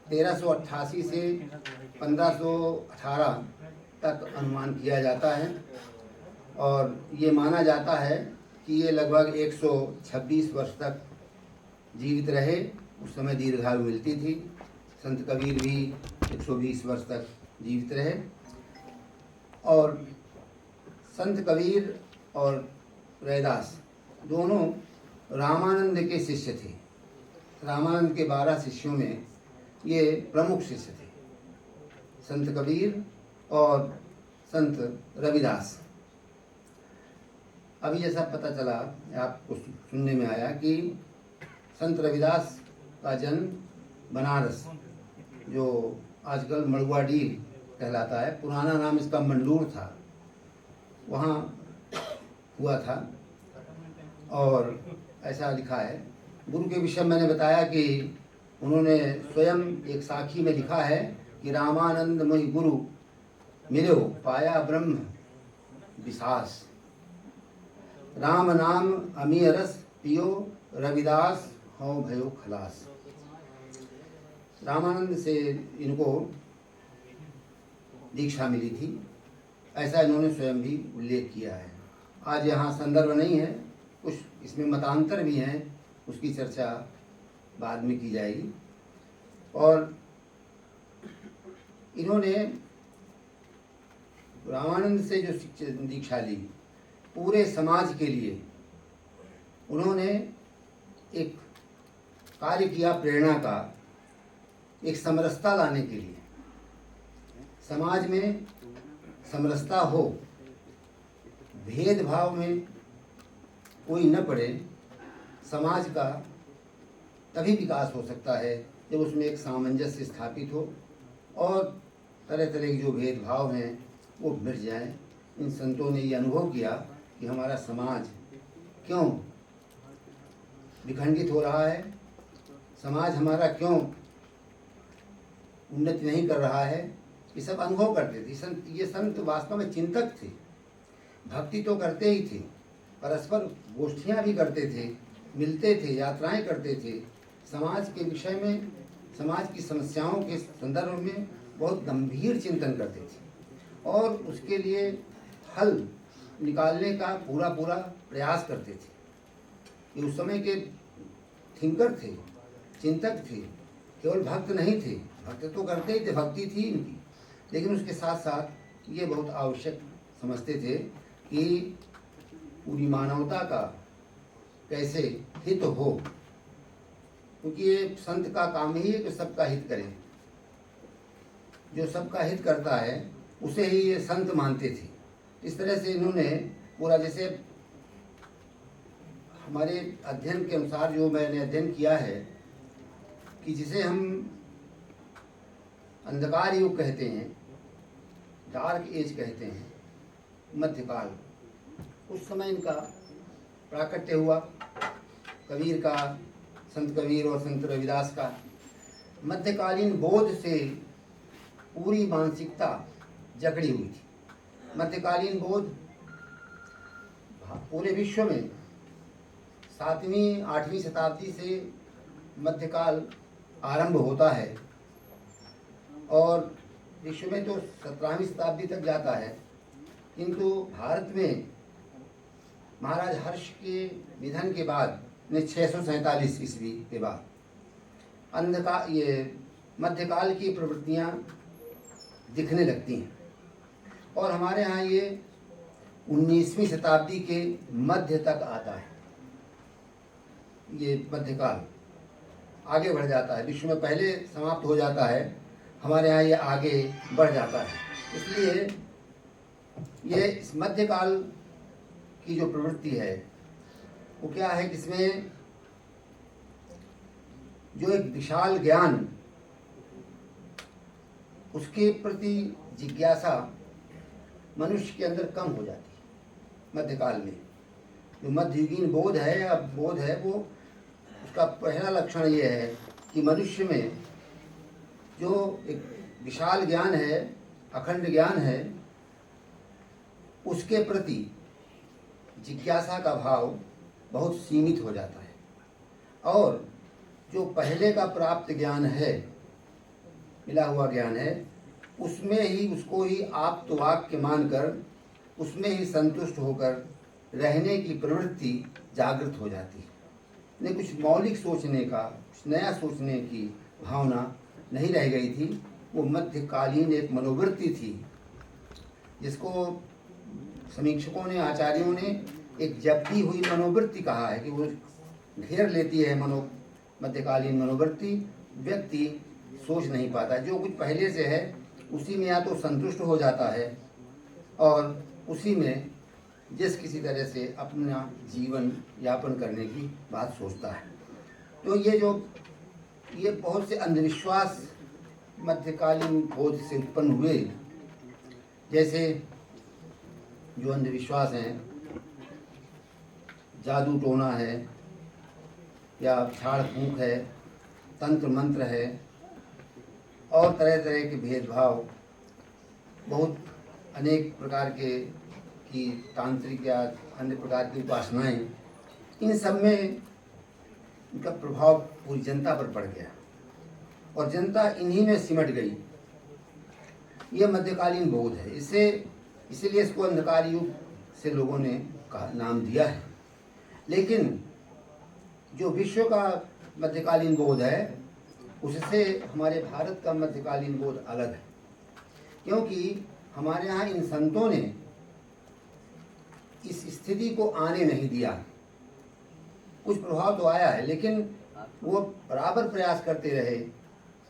1388 से 1518 तक अनुमान किया जाता है, और ये माना जाता है कि ये लगभग 126 वर्ष तक जीवित रहे। उस समय दीर्घायु मिलती थी। संत कबीर भी 120 वर्ष तक जीवित रहे। और संत कबीर और रविदास दोनों रामानंद के शिष्य थे। रामानंद के 12 शिष्यों में ये प्रमुख शिष्य थे, संत कबीर और संत रविदास। अभी जैसा पता चला, आपको सुनने में आया कि संत रविदास का जन्म बनारस, जो आजकल मड़ुआडीह कहलाता है, पुराना नाम इसका मंडूर था, वहाँ हुआ था। और ऐसा लिखा है, गुरु के विषय मैंने बताया कि उन्होंने स्वयं एक साखी में लिखा है कि रामानंद मई गुरु मिलो पाया ब्रह्म विसास। राम नाम अमीय रस पियो रविदास हो भयो खलास। रामानंद से इनको दीक्षा मिली थी, ऐसा इन्होंने स्वयं भी उल्लेख किया है। आज यहाँ संदर्भ नहीं है, कुछ इसमें मतांतर भी हैं, उसकी चर्चा बाद में की जाएगी। और इन्होंने रामानंद से जो दीक्षा ली, पूरे समाज के लिए उन्होंने एक कार्य किया, प्रेरणा का, एक समरसता लाने के लिए। समाज में समरसता हो, भेदभाव में कोई न पड़े, समाज का तभी विकास हो सकता है जब उसमें एक सामंजस्य स्थापित हो और तरह तरह के जो भेदभाव हैं वो मिट जाएं। इन संतों ने ये अनुभव किया कि हमारा समाज क्यों विखंडित हो रहा है, समाज हमारा क्यों उन्नति नहीं कर रहा है, ये सब अनुभव करते थे। ये संत वास्तव में चिंतक थे, भक्ति तो करते ही थे, परस्पर गोष्ठियाँ भी करते थे, मिलते थे, यात्राएं करते थे, समाज के विषय में, समाज की समस्याओं के संदर्भ में बहुत गंभीर चिंतन करते थे और उसके लिए हल निकालने का पूरा प्रयास करते थे। ये उस समय के थिंकर थे, चिंतक थे, केवल भक्त नहीं थे। भक्त तो करते ही थे, भक्ति थी इनकी, लेकिन उसके साथ साथ ये बहुत आवश्यक समझते थे कि पूरी मानवता का कैसे हित हो, क्योंकि ये संत का काम ही है कि सबका हित करें। जो सबका हित करता है उसे ही ये संत मानते थे। इस तरह से इन्होंने पूरा, जैसे हमारे अध्ययन के अनुसार जो मैंने अध्ययन किया है कि जिसे हम अंधकार युग कहते हैं, डार्क एज कहते हैं, मध्यकाल, उस समय इनका प्राकट्य हुआ, कबीर का, संत कबीर और संत रविदास का। मध्यकालीन बोध से पूरी मानसिकता जकड़ी हुई थी। मध्यकालीन बोध पूरे विश्व में 7वीं 8वीं शताब्दी से मध्यकाल आरंभ होता है और विश्व में तो 17वीं शताब्दी तक जाता है, किंतु भारत में महाराज हर्ष के निधन के बाद 647 ईस्वी के बाद ये मध्यकाल की प्रवृत्तियाँ दिखने लगती हैं और हमारे यहाँ ये 19वीं शताब्दी के मध्य तक आता है। ये मध्यकाल आगे बढ़ जाता है, विश्व में पहले समाप्त हो जाता है, हमारे यहाँ ये आगे बढ़ जाता है। इसलिए ये इस मध्यकाल की जो प्रवृत्ति है वो क्या है कि इसमें जो एक विशाल ज्ञान, उसके प्रति जिज्ञासा मनुष्य के अंदर कम हो जाती है। मध्यकाल में जो मध्ययुगीन बोध है या बोध है, वो उसका पहला लक्षण ये है कि मनुष्य में जो एक विशाल ज्ञान है, अखंड ज्ञान है, उसके प्रति जिज्ञासा का भाव बहुत सीमित हो जाता है और जो पहले का प्राप्त ज्ञान है, मिला हुआ ज्ञान है, उसमें ही उसको ही आप्त वाक्य मानकर उसमें ही संतुष्ट होकर रहने की प्रवृत्ति जागृत हो जाती है। ने कुछ मौलिक सोचने का, कुछ नया सोचने की भावना नहीं रह गई थी। वो मध्यकालीन एक मनोवृत्ति थी जिसको समीक्षकों ने, आचार्यों ने एक जबती हुई मनोवृत्ति कहा है कि वो घेर लेती है मध्यकालीन मनोवृत्ति। व्यक्ति सोच नहीं पाता, जो कुछ पहले से है उसी में या तो संतुष्ट हो जाता है और उसी में जिस किसी तरह से अपना जीवन यापन करने की बात सोचता है। तो ये बहुत से अंधविश्वास मध्यकालीन बोध से उत्पन्न हुए, जैसे जो अंधविश्वास हैं, जादू टोना है या झाड़ फूंक है, तंत्र मंत्र है और तरह तरह के भेदभाव, बहुत अनेक प्रकार के की तांत्रिक या अन्य प्रकार की उपासनाएं, इन सब में इनका प्रभाव पूरी जनता पर पड़ गया और जनता इन्हीं में सिमट गई। ये मध्यकालीन बौद्ध है। इसीलिए इसको अंधकार युग से लोगों ने नाम दिया है। लेकिन जो विश्व का मध्यकालीन बौद्ध है उससे हमारे भारत का मध्यकालीन बौद्ध अलग है, क्योंकि हमारे यहाँ इन संतों ने इस स्थिति को आने नहीं दिया। कुछ प्रभाव तो आया है, लेकिन वो बराबर प्रयास करते रहे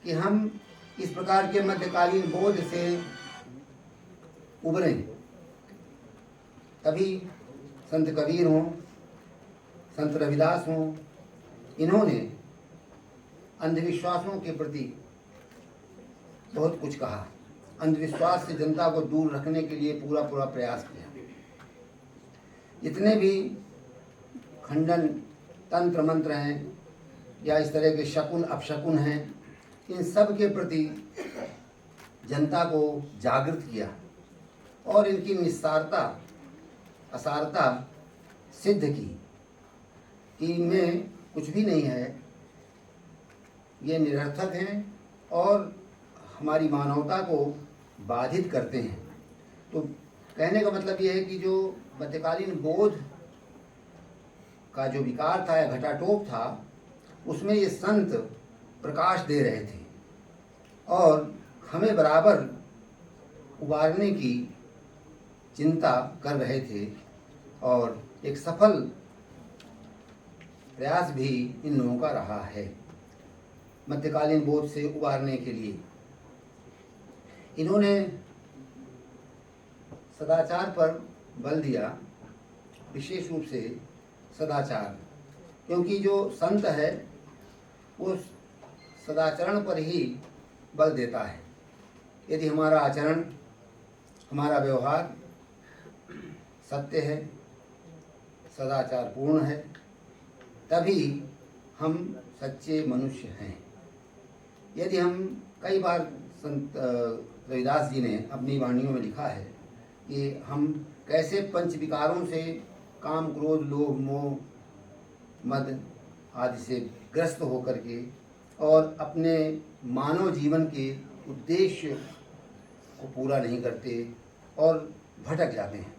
कि हम इस प्रकार के मध्यकालीन बौद्ध से उभरें। तभी संत कबीर हों, संत रविदास हों, इन्होंने अंधविश्वासों के प्रति बहुत कुछ कहा। अंधविश्वास से जनता को दूर रखने के लिए पूरा प्रयास किया। जितने भी खंडन तंत्र मंत्र हैं या इस तरह के शकुन अपशकुन हैं, इन सब के प्रति जनता को जागृत किया और इनकी निस्सारता असारता सिद्ध की कि इनमें कुछ भी नहीं है, ये निरर्थक हैं और हमारी मानवता को बाधित करते हैं। तो कहने का मतलब ये है कि जो मध्यकालीन बौद्ध का जो विकार था या घटाटोप था, उसमें ये संत प्रकाश दे रहे थे और हमें बराबर उबारने की चिंता कर रहे थे और एक सफल प्रयास भी इन लोगों का रहा है मध्यकालीन बौद्ध से उबारने के लिए। इन्होंने सदाचार पर बल दिया, विशेष रूप से सदाचार, क्योंकि जो संत है वो सदाचरण पर ही बल देता है। यदि हमारा आचरण, हमारा व्यवहार सत्य है, सदाचार पूर्ण है, तभी हम सच्चे मनुष्य हैं। यदि हम कई बार संत रविदास जी ने अपनी वाणियों में लिखा है कि हम कैसे पंच विकारों से काम, क्रोध, लोभ, मोह, मद आदि से ग्रस्त होकर के और अपने मानव जीवन के उद्देश्य को पूरा नहीं करते और भटक जाते हैं।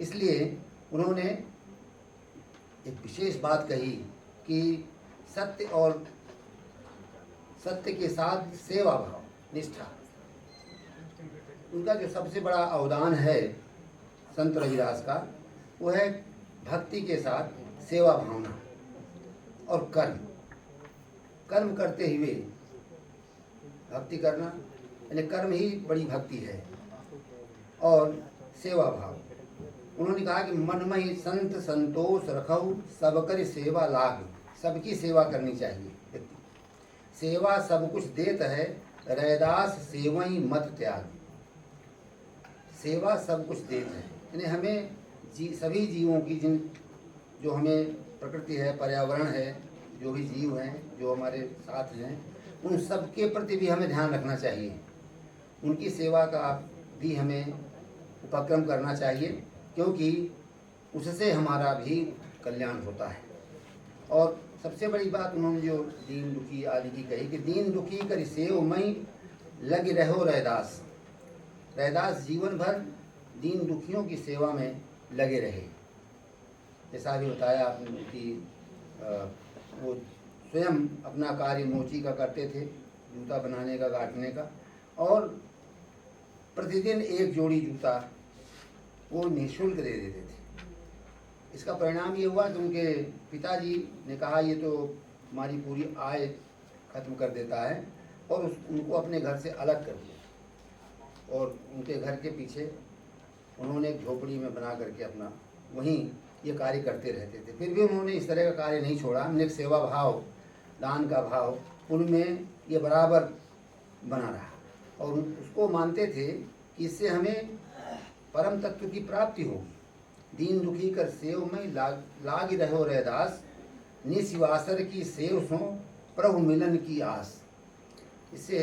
इसलिए उन्होंने एक विशेष बात कही कि सत्य और सत्य के साथ सेवा भाव, निष्ठा, उनका जो सबसे बड़ा अवदान है संत रविदास का, वो है भक्ति के साथ सेवा भावना और कर्म करते हुए भक्ति करना, यानी कर्म ही बड़ी भक्ति है और सेवा भाव। उन्होंने कहा कि मन में ही संत संतोष रखो, सबकर सेवा लाग। सबकी सेवा करनी चाहिए व्यक्ति। सेवा सब कुछ देत है, रैदास सेवई मत त्याग। सेवा सब कुछ देत है, यानी हमें सभी जीवों की जो हमें प्रकृति है, पर्यावरण है, जो भी जीव हैं जो हमारे साथ हैं, उन सब के प्रति भी हमें ध्यान रखना चाहिए। उनकी सेवा का भी हमें उपक्रम करना चाहिए, क्योंकि उससे हमारा भी कल्याण होता है। और सबसे बड़ी बात उन्होंने जो दीन दुखी आदि की कही कि दीन दुखी कर सेव मई लग रहो रैदास। रैदास जीवन भर दीन दुखियों की सेवा में लगे रहे। जैसा भी बताया आपने कि वो स्वयं अपना कार्य मोची का करते थे, जूता बनाने का, काटने का, और प्रतिदिन एक जोड़ी जूता वो निःशुल्क दे देते थे। इसका परिणाम ये हुआ कि उनके पिताजी ने कहा ये तो हमारी पूरी आय खत्म कर देता है, और उनको अपने घर से अलग कर दिया और उनके घर के पीछे उन्होंने एक झोपड़ी में बना करके अपना वहीं ये कार्य करते रहते थे। फिर भी उन्होंने इस तरह का कार्य नहीं छोड़ा। उन्हें एक सेवा भाव, दान का भाव उनमें ये बराबर बना रहा और उसको मानते थे कि इससे हमें परम तत्व की प्राप्ति होगी। दीन दुखी कर सेव में लाग रहो रैदास, निशिवासर की सेव सो प्रभु मिलन की आस। इससे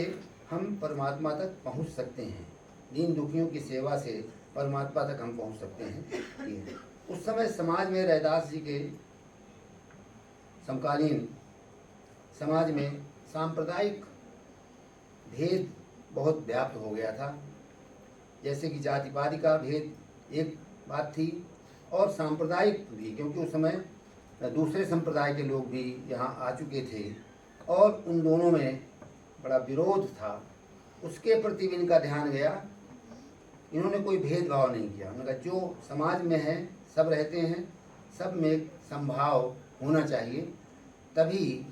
हम परमात्मा तक पहुंच सकते हैं। दीन दुखियों की सेवा से परमात्मा तक हम पहुंच सकते हैं। ये उस समय समाज में रैदास जी के समकालीन समाज में सांप्रदायिक भेद बहुत व्याप्त हो गया था। जैसे कि जाति पाति का भेद एक बात थी, और सांप्रदायिक भी, क्योंकि उस समय दूसरे संप्रदाय के लोग भी यहाँ आ चुके थे और उन दोनों में बड़ा विरोध था। उसके प्रति भी इनका ध्यान गया। इन्होंने कोई भेदभाव नहीं किया। उन्होंने कहा जो समाज में है सब रहते हैं, सब में एक संभाव होना चाहिए, तभी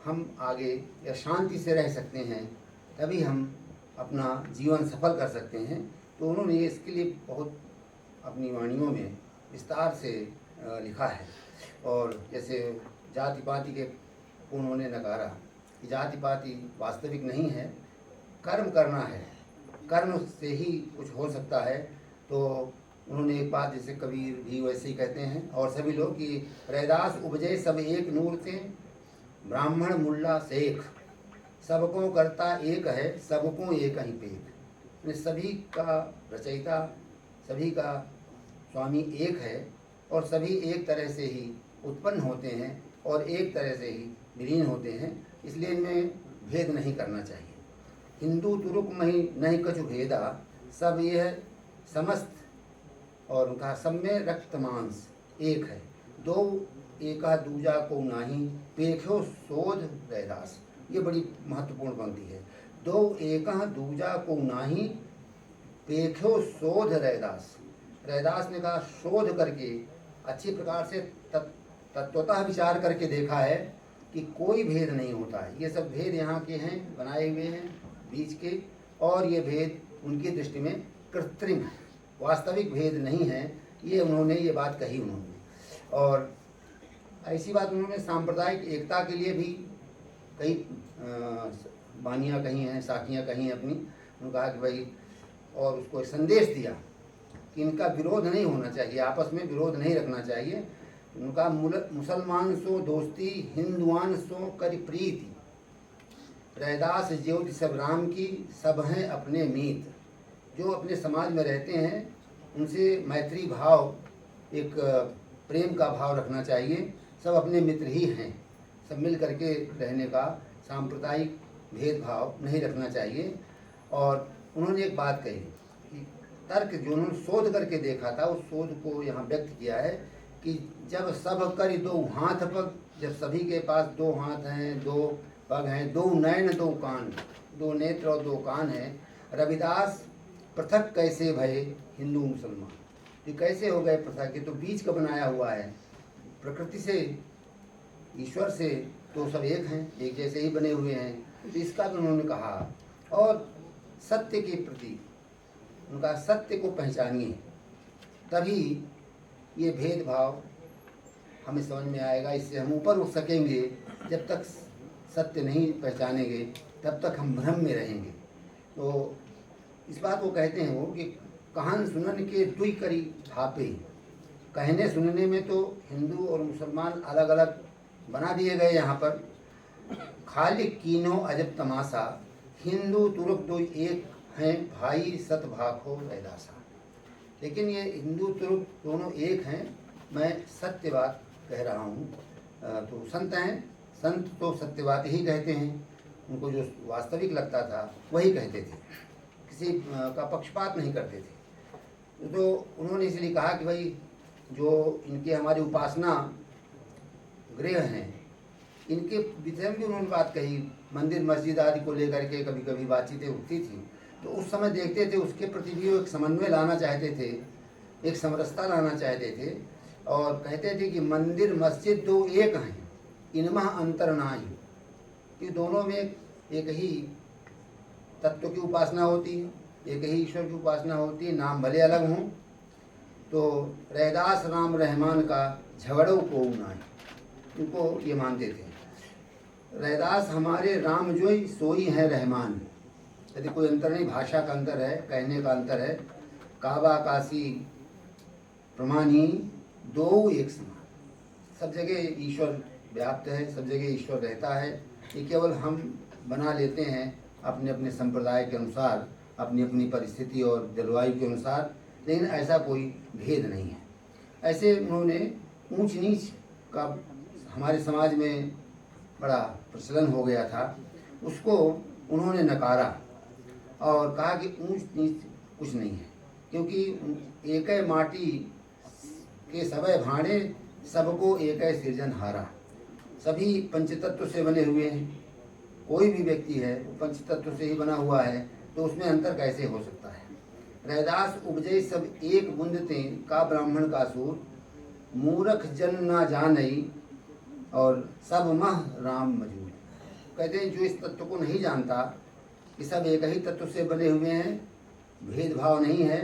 हम आगे या शांति से रह सकते हैं, तभी हम अपना जीवन सफल कर सकते हैं। तो उन्होंने इसके लिए बहुत अपनी वाणियों में विस्तार से लिखा है। और जैसे जाति पाति के उन्होंने नकारा कि जाति पाति वास्तविक नहीं है, कर्म करना है, कर्म से ही कुछ हो सकता है। तो उन्होंने एक बात, जैसे कबीर भी वैसे ही कहते हैं और सभी लोग, कि रैदास उपजे सब एक नूर थे, ब्राह्मण मुल्ला शेख, सबको करता एक है, सबको एक ही पेट। सभी का रचयिता, सभी का स्वामी एक है और सभी एक तरह से ही उत्पन्न होते हैं और एक तरह से ही विलीन होते हैं। इसलिए इनमें भेद नहीं करना चाहिए। हिंदू तुरुक मही नहीं कछु भेदा, सब यह समस्त, और उनका सब में रक्त मांस एक है, दो एका दूजा को नाही, पेख्यो शोध रैदास। ये बड़ी महत्वपूर्ण पंक्ति है। दो एका दूजा को नाही, पेख्यो शोध रैदास। रैदास ने कहा शोध करके, अच्छी प्रकार से तत्वतः विचार करके देखा है कि कोई भेद नहीं होता है। ये सब भेद यहाँ के हैं, बनाए हुए हैं बीच के, और ये भेद उनकी दृष्टि में कृत्रिम है, वास्तविक भेद नहीं है। ये उन्होंने ये बात कही उन्होंने। और ऐसी बात उन्होंने सांप्रदायिक एकता के लिए भी कई बानियाँ कही हैं, साखियाँ कही हैं अपनी। उन्होंने कहा कि भाई, और उसको संदेश दिया कि इनका विरोध नहीं होना चाहिए, आपस में विरोध नहीं रखना चाहिए। उनका मुसलमान सो दोस्ती, हिंदुआन सो करी प्रीति, रैदास ज्योति सब राम की, सब हैं अपने मीत। जो अपने समाज में रहते हैं उनसे मैत्री भाव, एक प्रेम का भाव रखना चाहिए। सब अपने मित्र ही हैं, सब मिल करके रहने का, सांप्रदायिक भेदभाव नहीं रखना चाहिए। और उन्होंने एक बात कही कि तर्क जो उन्होंने शोध करके देखा था, उस शोध को यहाँ व्यक्त किया है कि जब सब कर दो हाथ पग, जब सभी के पास दो हाथ हैं, दो पग हैं, दो नैन दो कान, दो नेत्र और दो कान हैं, रविदास पृथक कैसे भये हिंदू मुसलमान। ये कैसे हो गए पृथक? ये तो बीज का बनाया हुआ है, प्रकृति से, ईश्वर से तो सब एक हैं, एक जैसे ही बने हुए हैं। तो इसका भी उन्होंने कहा। और सत्य के प्रति उनका, सत्य को पहचानिए, तभी ये भेदभाव हमें समझ में आएगा। इससे हम ऊपर उठ सकेंगे। जब तक सत्य नहीं पहचानेंगे तब तक हम भ्रम में रहेंगे। तो इस बात को कहते हैं वो कि कहान सुनन के दुई करी थापे। कहने सुनने में तो हिंदू और मुसलमान अलग अलग बना दिए गए यहाँ पर। खाली कीनो अजब तमाशा, हिंदू तुर्क दो एक हैं भाई, सत भाखो रैदासा। लेकिन ये हिंदू तुर्क दोनों एक हैं, मैं सत्य बात कह रहा हूँ। तो संत हैं, संत तो सत्य बात ही कहते हैं। उनको जो वास्तविक लगता था वही कहते थे, किसी का पक्षपात नहीं करते थे। तो उन्होंने इसलिए कहा कि भाई जो इनके हमारी उपासना गृह हैं, इनके विषय में भी उन्होंने बात कही। मंदिर मस्जिद आदि को लेकर के कभी कभी बातचीतें उठती थी, तो उस समय देखते थे उसके प्रति भी एक समन्वय लाना चाहते थे, एक समरसता लाना चाहते थे। और कहते थे कि मंदिर मस्जिद दो एक हैं, इनमें अंतर ना ही। ये दोनों में एक ही तत्व की उपासना होती है, एक ही ईश्वर की उपासना होती है, नाम भले अलग हों। तो रैदास राम रहमान का झगड़ों को उनाए, इनको ये मानते थे। रैदास हमारे राम जो ही सोई है रहमान। यदि कोई अंतर नहीं, भाषा का अंतर है, कहने का अंतर है। काबा काशी प्रमाणी दो एक समान। सब जगह ईश्वर व्याप्त है, सब जगह ईश्वर रहता है। ये केवल हम बना लेते हैं अपने अपने संप्रदाय के अनुसार, अपनी अपनी परिस्थिति और जलवायु के अनुसार। लेकिन ऐसा कोई भेद नहीं है। ऐसे उन्होंने ऊंच नीच का हमारे समाज में बड़ा प्रचलन हो गया था, उसको उन्होंने नकारा और कहा कि ऊंच नीच कुछ नहीं है, क्योंकि एक माटी के सबे भांडे सबको एक सृजन हारा। सभी पंचतत्व से बने हुए हैं, कोई भी व्यक्ति है वो पंचतत्व से ही बना हुआ है, तो उसमें अंतर कैसे हो सकता है। रैदास उपजे सब एक बुंदते का ब्राह्मण का सूर, मूर्ख जन ना जानई और सब मह राम मजूर। कहते हैं जो इस तत्व को नहीं जानता कि सब एक ही तत्व से बने हुए हैं, भेदभाव नहीं है,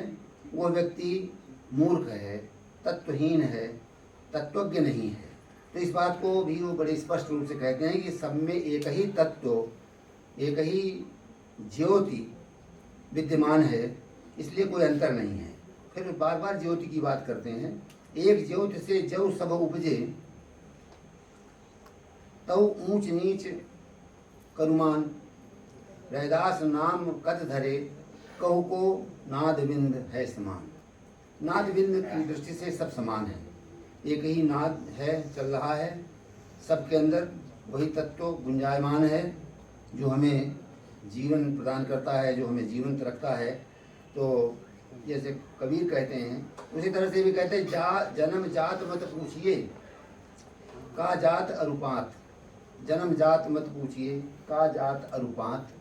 वो व्यक्ति मूर्ख है, तत्वहीन है, तत्वज्ञ नहीं है। तो इस बात को भी वो बड़े स्पष्ट रूप से कहते हैं कि सब में एक ही तत्व, एक ही ज्योति विद्यमान है, इसलिए कोई अंतर नहीं है। फिर बार बार ज्योति की बात करते हैं। एक ज्योति से जौ सब उपजे, तौ ऊंच नीच करुमान। रैदास नाम कद धरे, कहु को नादबिंद है समान। नादबिंद की दृष्टि से सब समान है, एक ही नाद है, चल रहा है, सबके अंदर वही तत्व गुंजायमान है जो हमें जीवन प्रदान करता है, जो हमें जीवंत रखता है। तो जैसे कबीर कहते हैं, उसी तरह से भी कहते हैं जन्म जात मत पूछिए का जात अरूपात। जन्म जात मत पूछिए का जात अरूपात।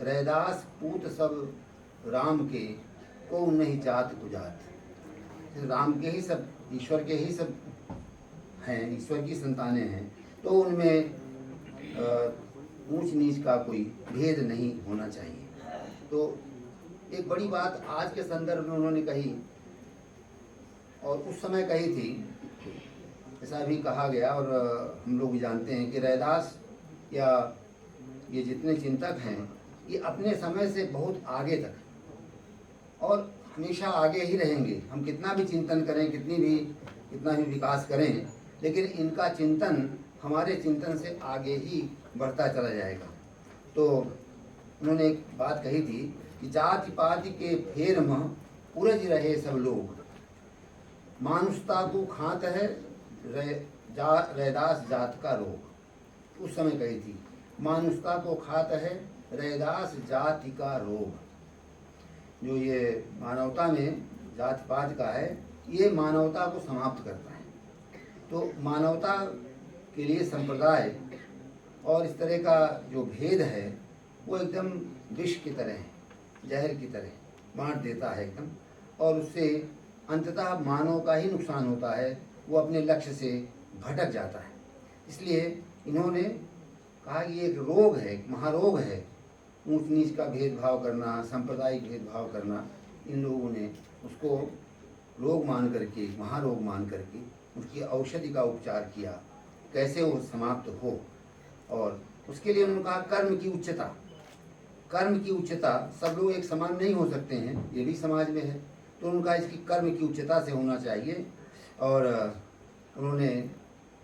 रैदास पूत सब राम के, को नहीं जात कुजात। राम के ही सब, ईश्वर के ही सब हैं, ईश्वर की संतानें हैं, तो उनमें ऊंच नीच का कोई भेद नहीं होना चाहिए। तो एक बड़ी बात आज के संदर्भ में उन्होंने कही और उस समय कही थी, ऐसा भी कहा गया और हम लोग भी जानते हैं कि रैदास या ये जितने चिंतक हैं ये अपने समय से बहुत आगे तक और हमेशा आगे ही रहेंगे। हम कितना भी चिंतन करें, कितना भी विकास करें, लेकिन इनका चिंतन हमारे चिंतन से आगे ही बढ़ता चला जाएगा। तो उन्होंने एक बात कही थी कि जाति पाति के फेर में पुरज रहे सब लोग, मानुषता को खात है रैदास जात का रोग। उस समय कही थी, मानुषता को खात है रैदास जाति का रोग। जो ये मानवता में जाति पात का है, ये मानवता को समाप्त करता है। तो मानवता के लिए संप्रदाय और इस तरह का जो भेद है वो एकदम विष की तरह है, जहर की तरह बांट देता है एकदम, और उससे अंततः मानव का ही नुकसान होता है, वो अपने लक्ष्य से भटक जाता है। इसलिए इन्होंने कहा कि एक रोग है, एक महारोग है, ऊंच नीच का भेदभाव करना, सांप्रदायिक भेदभाव करना। इन लोगों ने उसको रोग मान करके, महारोग मान करके उसकी औषधि का उपचार किया, कैसे वो समाप्त हो। और उसके लिए उन्होंने कहा कर्म की उच्चता। कर्म की उच्चता, सब लोग एक समान नहीं हो सकते हैं, ये भी समाज में है, तो उनका इसकी कर्म की उच्चता से होना चाहिए। और उन्होंने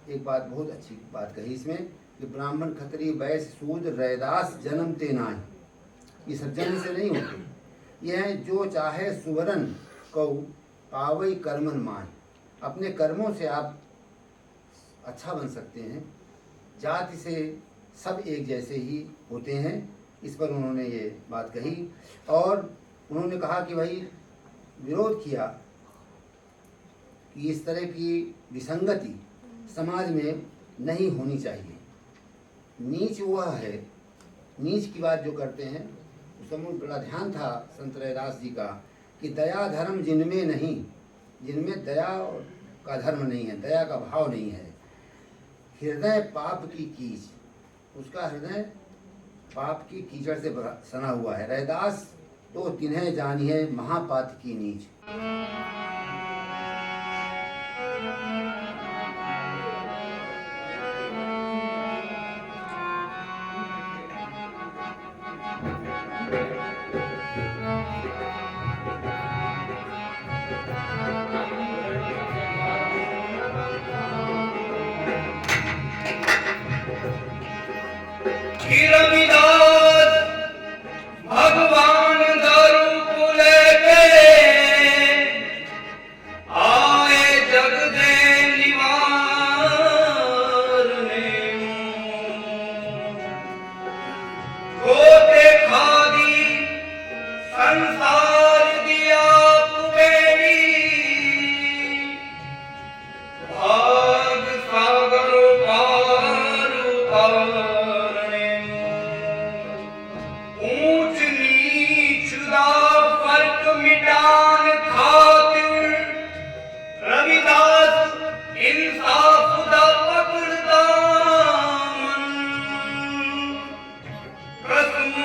एक बात, बहुत अच्छी बात कही इसमें कि ब्राह्मण क्षत्रिय वैश्य शूद्र रैदास जन्म ते नाय, ये सब जन्म से नहीं होते। यह है जो चाहे सुवरन कौ पावई कर्मन मान। अपने कर्मों से आप अच्छा बन सकते हैं, जाति से सब एक जैसे ही होते हैं। इस पर उन्होंने ये बात कही और उन्होंने कहा कि भाई विरोध किया कि इस तरह की विसंगति समाज में नहीं होनी चाहिए। नीच वह है, नीच की बात जो करते हैं उसमें बड़ा ध्यान था संत रैदास जी का कि दया धर्म जिनमें नहीं, जिनमें दया का धर्म नहीं है, दया का भाव नहीं है। हृदय पाप की कीच, उसका हृदय पाप की कीचड़ से सना हुआ है। रैदास तो तिन्हें जानिए महापात की नीच। रविदास भगवान का रूप लेके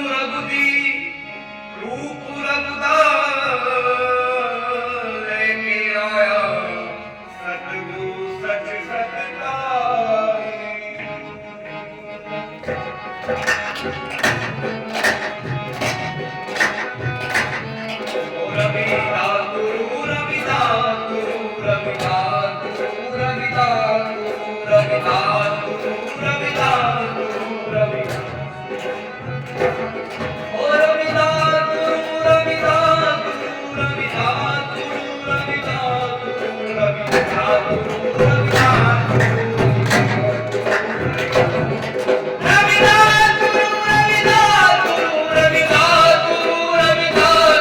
रघुदी रूप रघुदास लेके आया सतगुरु सच सतकाए। रविदास गुरु रविदास गुरु रविदास गुरु रविदास गुरु रविदास गुरु रविदास गुरु रविदास ओ रविदास गुरु रविदास गुरु रविदास गुरु रविदास गुरु रविदास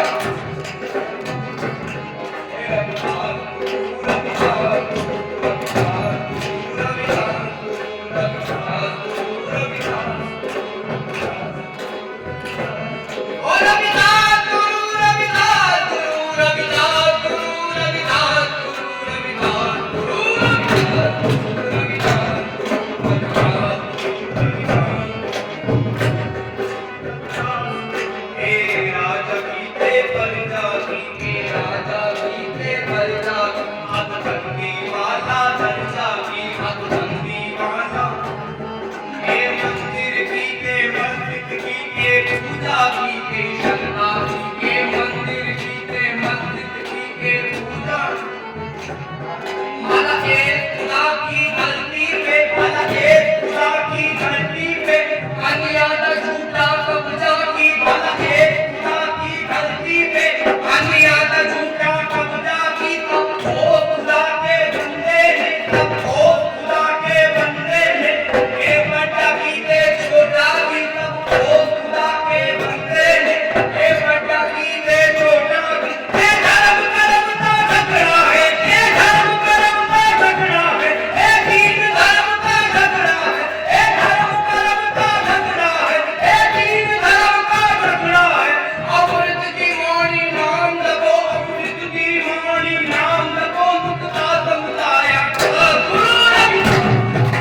गुरु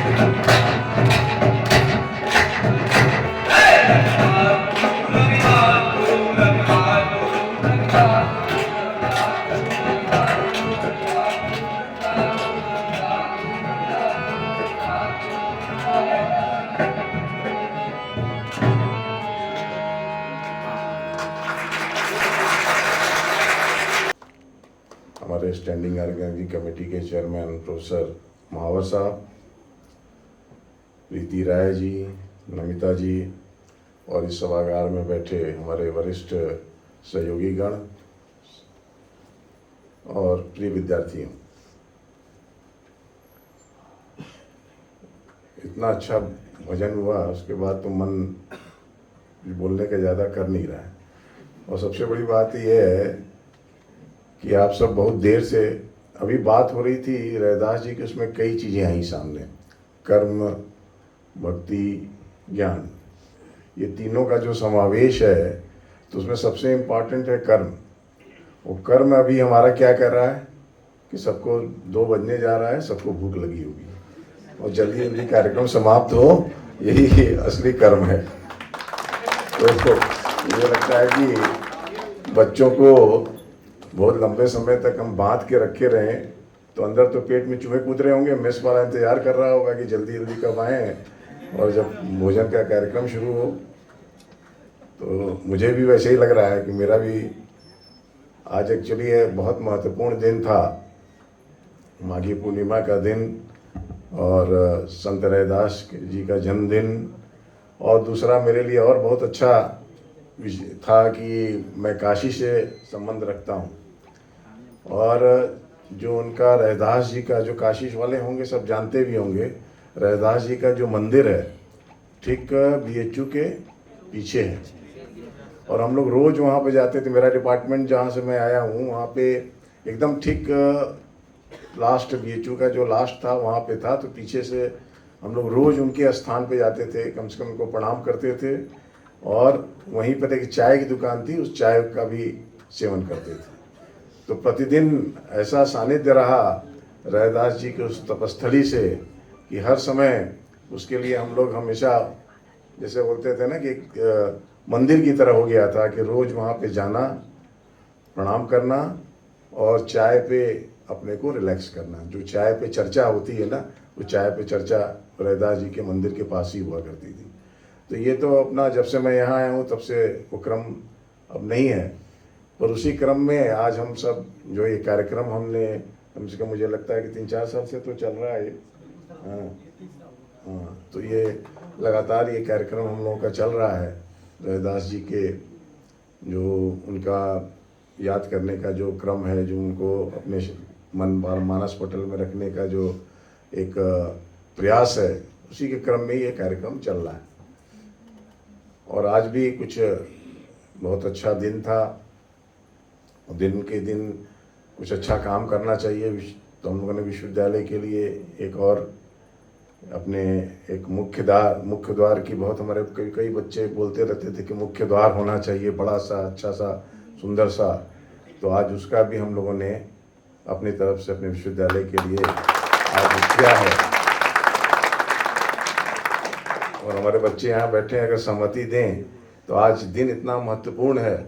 हमारे स्टैंडिंग ऑर्गेनाइजिंग कमेटी के चेयरमैन प्रोफेसर महावर साहब, प्रीति राय जी, नमिता जी और इस सभागार में बैठे हमारे वरिष्ठ सहयोगी गण और प्रिय विद्यार्थियों, इतना अच्छा भजन हुआ, उसके बाद तो मन बोलने का ज़्यादा कर नहीं रहा है। और सबसे बड़ी बात यह है कि आप सब बहुत देर से अभी बात हो रही थी रैदास जी की, उसमें कई चीज़ें आई सामने, कर्म, भक्ति, ज्ञान, ये तीनों का जो समावेश है, तो उसमें सबसे इम्पॉर्टेंट है कर्म। वो कर्म अभी हमारा क्या कर रहा है कि सबको 2 बजने जा रहा है, सबको भूख लगी होगी और जल्दी जल्दी कार्यक्रम समाप्त हो, यही असली कर्म है। तो मुझे लगता है कि बच्चों को बहुत लंबे समय तक हम बांध के रखे रहें तो अंदर तो पेट में चूहे कूद रहे होंगे, मेस वाला इंतजार कर रहा होगा कि जल्दी जल्दी कब आएँ, और जब भोजन का कार्यक्रम शुरू हो। तो मुझे भी वैसे ही लग रहा है कि मेरा भी आज एक्चुअली ये बहुत महत्वपूर्ण दिन था, माघी पूर्णिमा का दिन और संत रैदास जी का जन्मदिन, और दूसरा मेरे लिए और बहुत अच्छा था कि मैं काशी से संबंध रखता हूँ, और जो उनका रैदास जी का, जो काशी वाले होंगे सब जानते भी होंगे, रैदास जी का जो मंदिर है ठीक BHU के पीछे है, और हम लोग रोज़ वहाँ पे जाते थे। मेरा डिपार्टमेंट जहाँ से मैं आया हूँ वहाँ पे एकदम ठीक लास्ट BHU का जो लास्ट था वहाँ पे था, तो पीछे से हम लोग रोज़ उनके स्थान पे जाते थे, कम से कम उनको प्रणाम करते थे, और वहीं पर एक चाय की दुकान थी, उस चाय का भी सेवन करते थे। तो प्रतिदिन ऐसा सानिध्य रहा रैदास जी के उस तपस्थली से कि हर समय उसके लिए हम लोग हमेशा, जैसे बोलते थे ना कि एक मंदिर की तरह हो गया था कि रोज़ वहाँ पे जाना, प्रणाम करना और चाय पे अपने को रिलैक्स करना। जो चाय पे चर्चा होती है ना, वो चाय पे चर्चा रैदास जी के मंदिर के पास ही हुआ करती थी। तो ये तो अपना जब से मैं यहाँ आया हूँ तब से वो क्रम अब नहीं है, पर उसी क्रम में आज हम सब जो ये कार्यक्रम हमने कम से कम मुझे लगता है कि 3-4 साल से तो चल रहा है। हाँ, तो ये लगातार ये कार्यक्रम हम लोगों का चल रहा है। रैदास जी के जो उनका याद करने का जो क्रम है, जो उनको अपने मानस पटल में रखने का जो एक प्रयास है, उसी के क्रम में ये कार्यक्रम चल रहा है। और आज भी कुछ बहुत अच्छा दिन था, दिन के दिन कुछ अच्छा काम करना चाहिए, तो हम लोगों ने विश्वविद्यालय के लिए एक और अपने एक मुख्य द्वार की, बहुत हमारे कई बच्चे बोलते रहते थे कि मुख्य द्वार होना चाहिए, बड़ा सा, अच्छा सा, सुंदर सा, तो आज उसका भी हम लोगों ने अपनी तरफ से अपने विश्वविद्यालय के लिए आज किया है। और हमारे बच्चे यहाँ बैठे हैं, अगर सहमति दें तो आज दिन इतना महत्वपूर्ण है,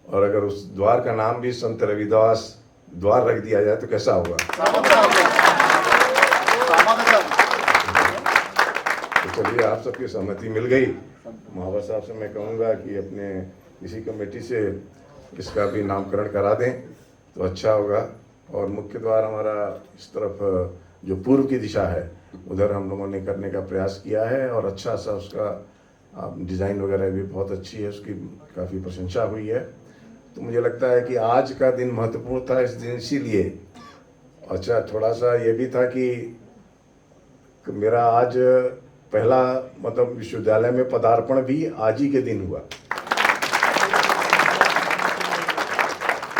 और अगर उस द्वार का नाम भी संत रविदास द्वार रख दिया जाए तो कैसा होगा। तो चलिए, आप सबकी सहमति मिल गई। महावर साहब से मैं कहूँगा कि अपने किसी कमेटी से इसका भी नामकरण करा दें तो अच्छा होगा। और मुख्य द्वार हमारा इस तरफ जो पूर्व की दिशा है उधर हम लोगों ने करने का प्रयास किया है, और अच्छा सा उसका डिज़ाइन वगैरह भी बहुत अच्छी है, उसकी काफ़ी प्रशंसा हुई है। तो मुझे लगता है कि आज का दिन महत्वपूर्ण था इस दिन इसीलिए। अच्छा, थोड़ा सा ये भी था कि मेरा आज पहला मतलब विश्वविद्यालय में पदार्पण भी आज ही के दिन हुआ।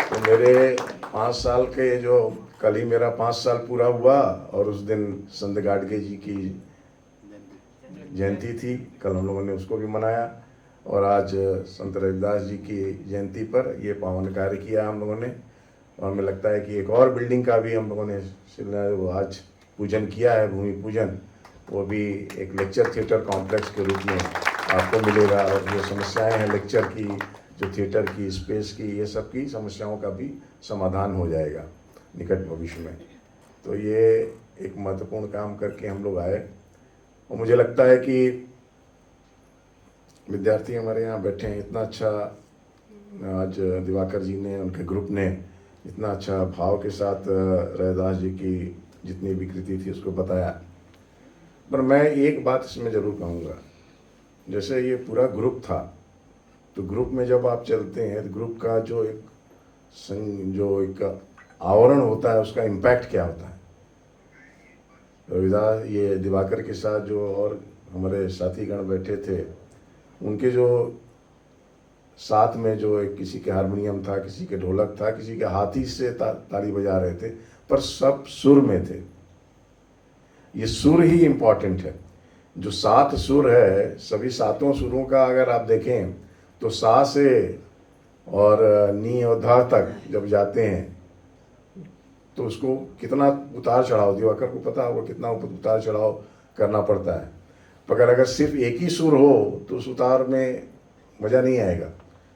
तो मेरे 5 साल के जो कल ही मेरा 5 साल पूरा हुआ, और उस दिन संत गाडगे जी की जयंती थी, कल हम लोगों ने उसको भी मनाया, और आज संत रविदास जी की जयंती पर ये पावन कार्य किया हम लोगों ने। और हमें लगता है कि एक और बिल्डिंग का भी हम लोगों ने आज पूजन किया है, भूमि पूजन, वो भी एक लेक्चर थिएटर कॉम्प्लेक्स के रूप में आपको मिलेगा। और जो समस्याएं हैं लेक्चर की, जो थिएटर की, स्पेस की, ये सब की समस्याओं का भी समाधान हो जाएगा निकट भविष्य में। तो ये एक महत्वपूर्ण काम करके हम लोग आए, और मुझे लगता है कि विद्यार्थी हमारे यहाँ बैठे हैं, इतना अच्छा आज दिवाकर जी ने, उनके ग्रुप ने इतना अच्छा भाव के साथ रैदास जी की जितनी भी कृति थी उसको बताया। पर मैं एक बात इसमें ज़रूर कहूँगा, जैसे ये पूरा ग्रुप था, तो ग्रुप में जब आप चलते हैं तो ग्रुप का जो एक आवरण होता है उसका इम्पैक्ट क्या होता है। रविदास ये दिवाकर के साथ जो और हमारे साथीगण बैठे थे, उनके जो साथ में जो एक किसी के हारमोनियम था, किसी के ढोलक था, किसी के हाथी से ताली बजा रहे थे, पर सब सुर में थे। ये सुर ही इम्पोर्टेंट है। जो 7 सुर है, सभी 7 सुरों का अगर आप देखें तो सा से और नी और धा तक जब जाते हैं तो उसको कितना उतार चढ़ाव, दिवाकर को पता होगा कितना उतार चढ़ाव करना पड़ता है। मगर अगर सिर्फ एक ही सुर हो तो उस उतार में मज़ा नहीं आएगा।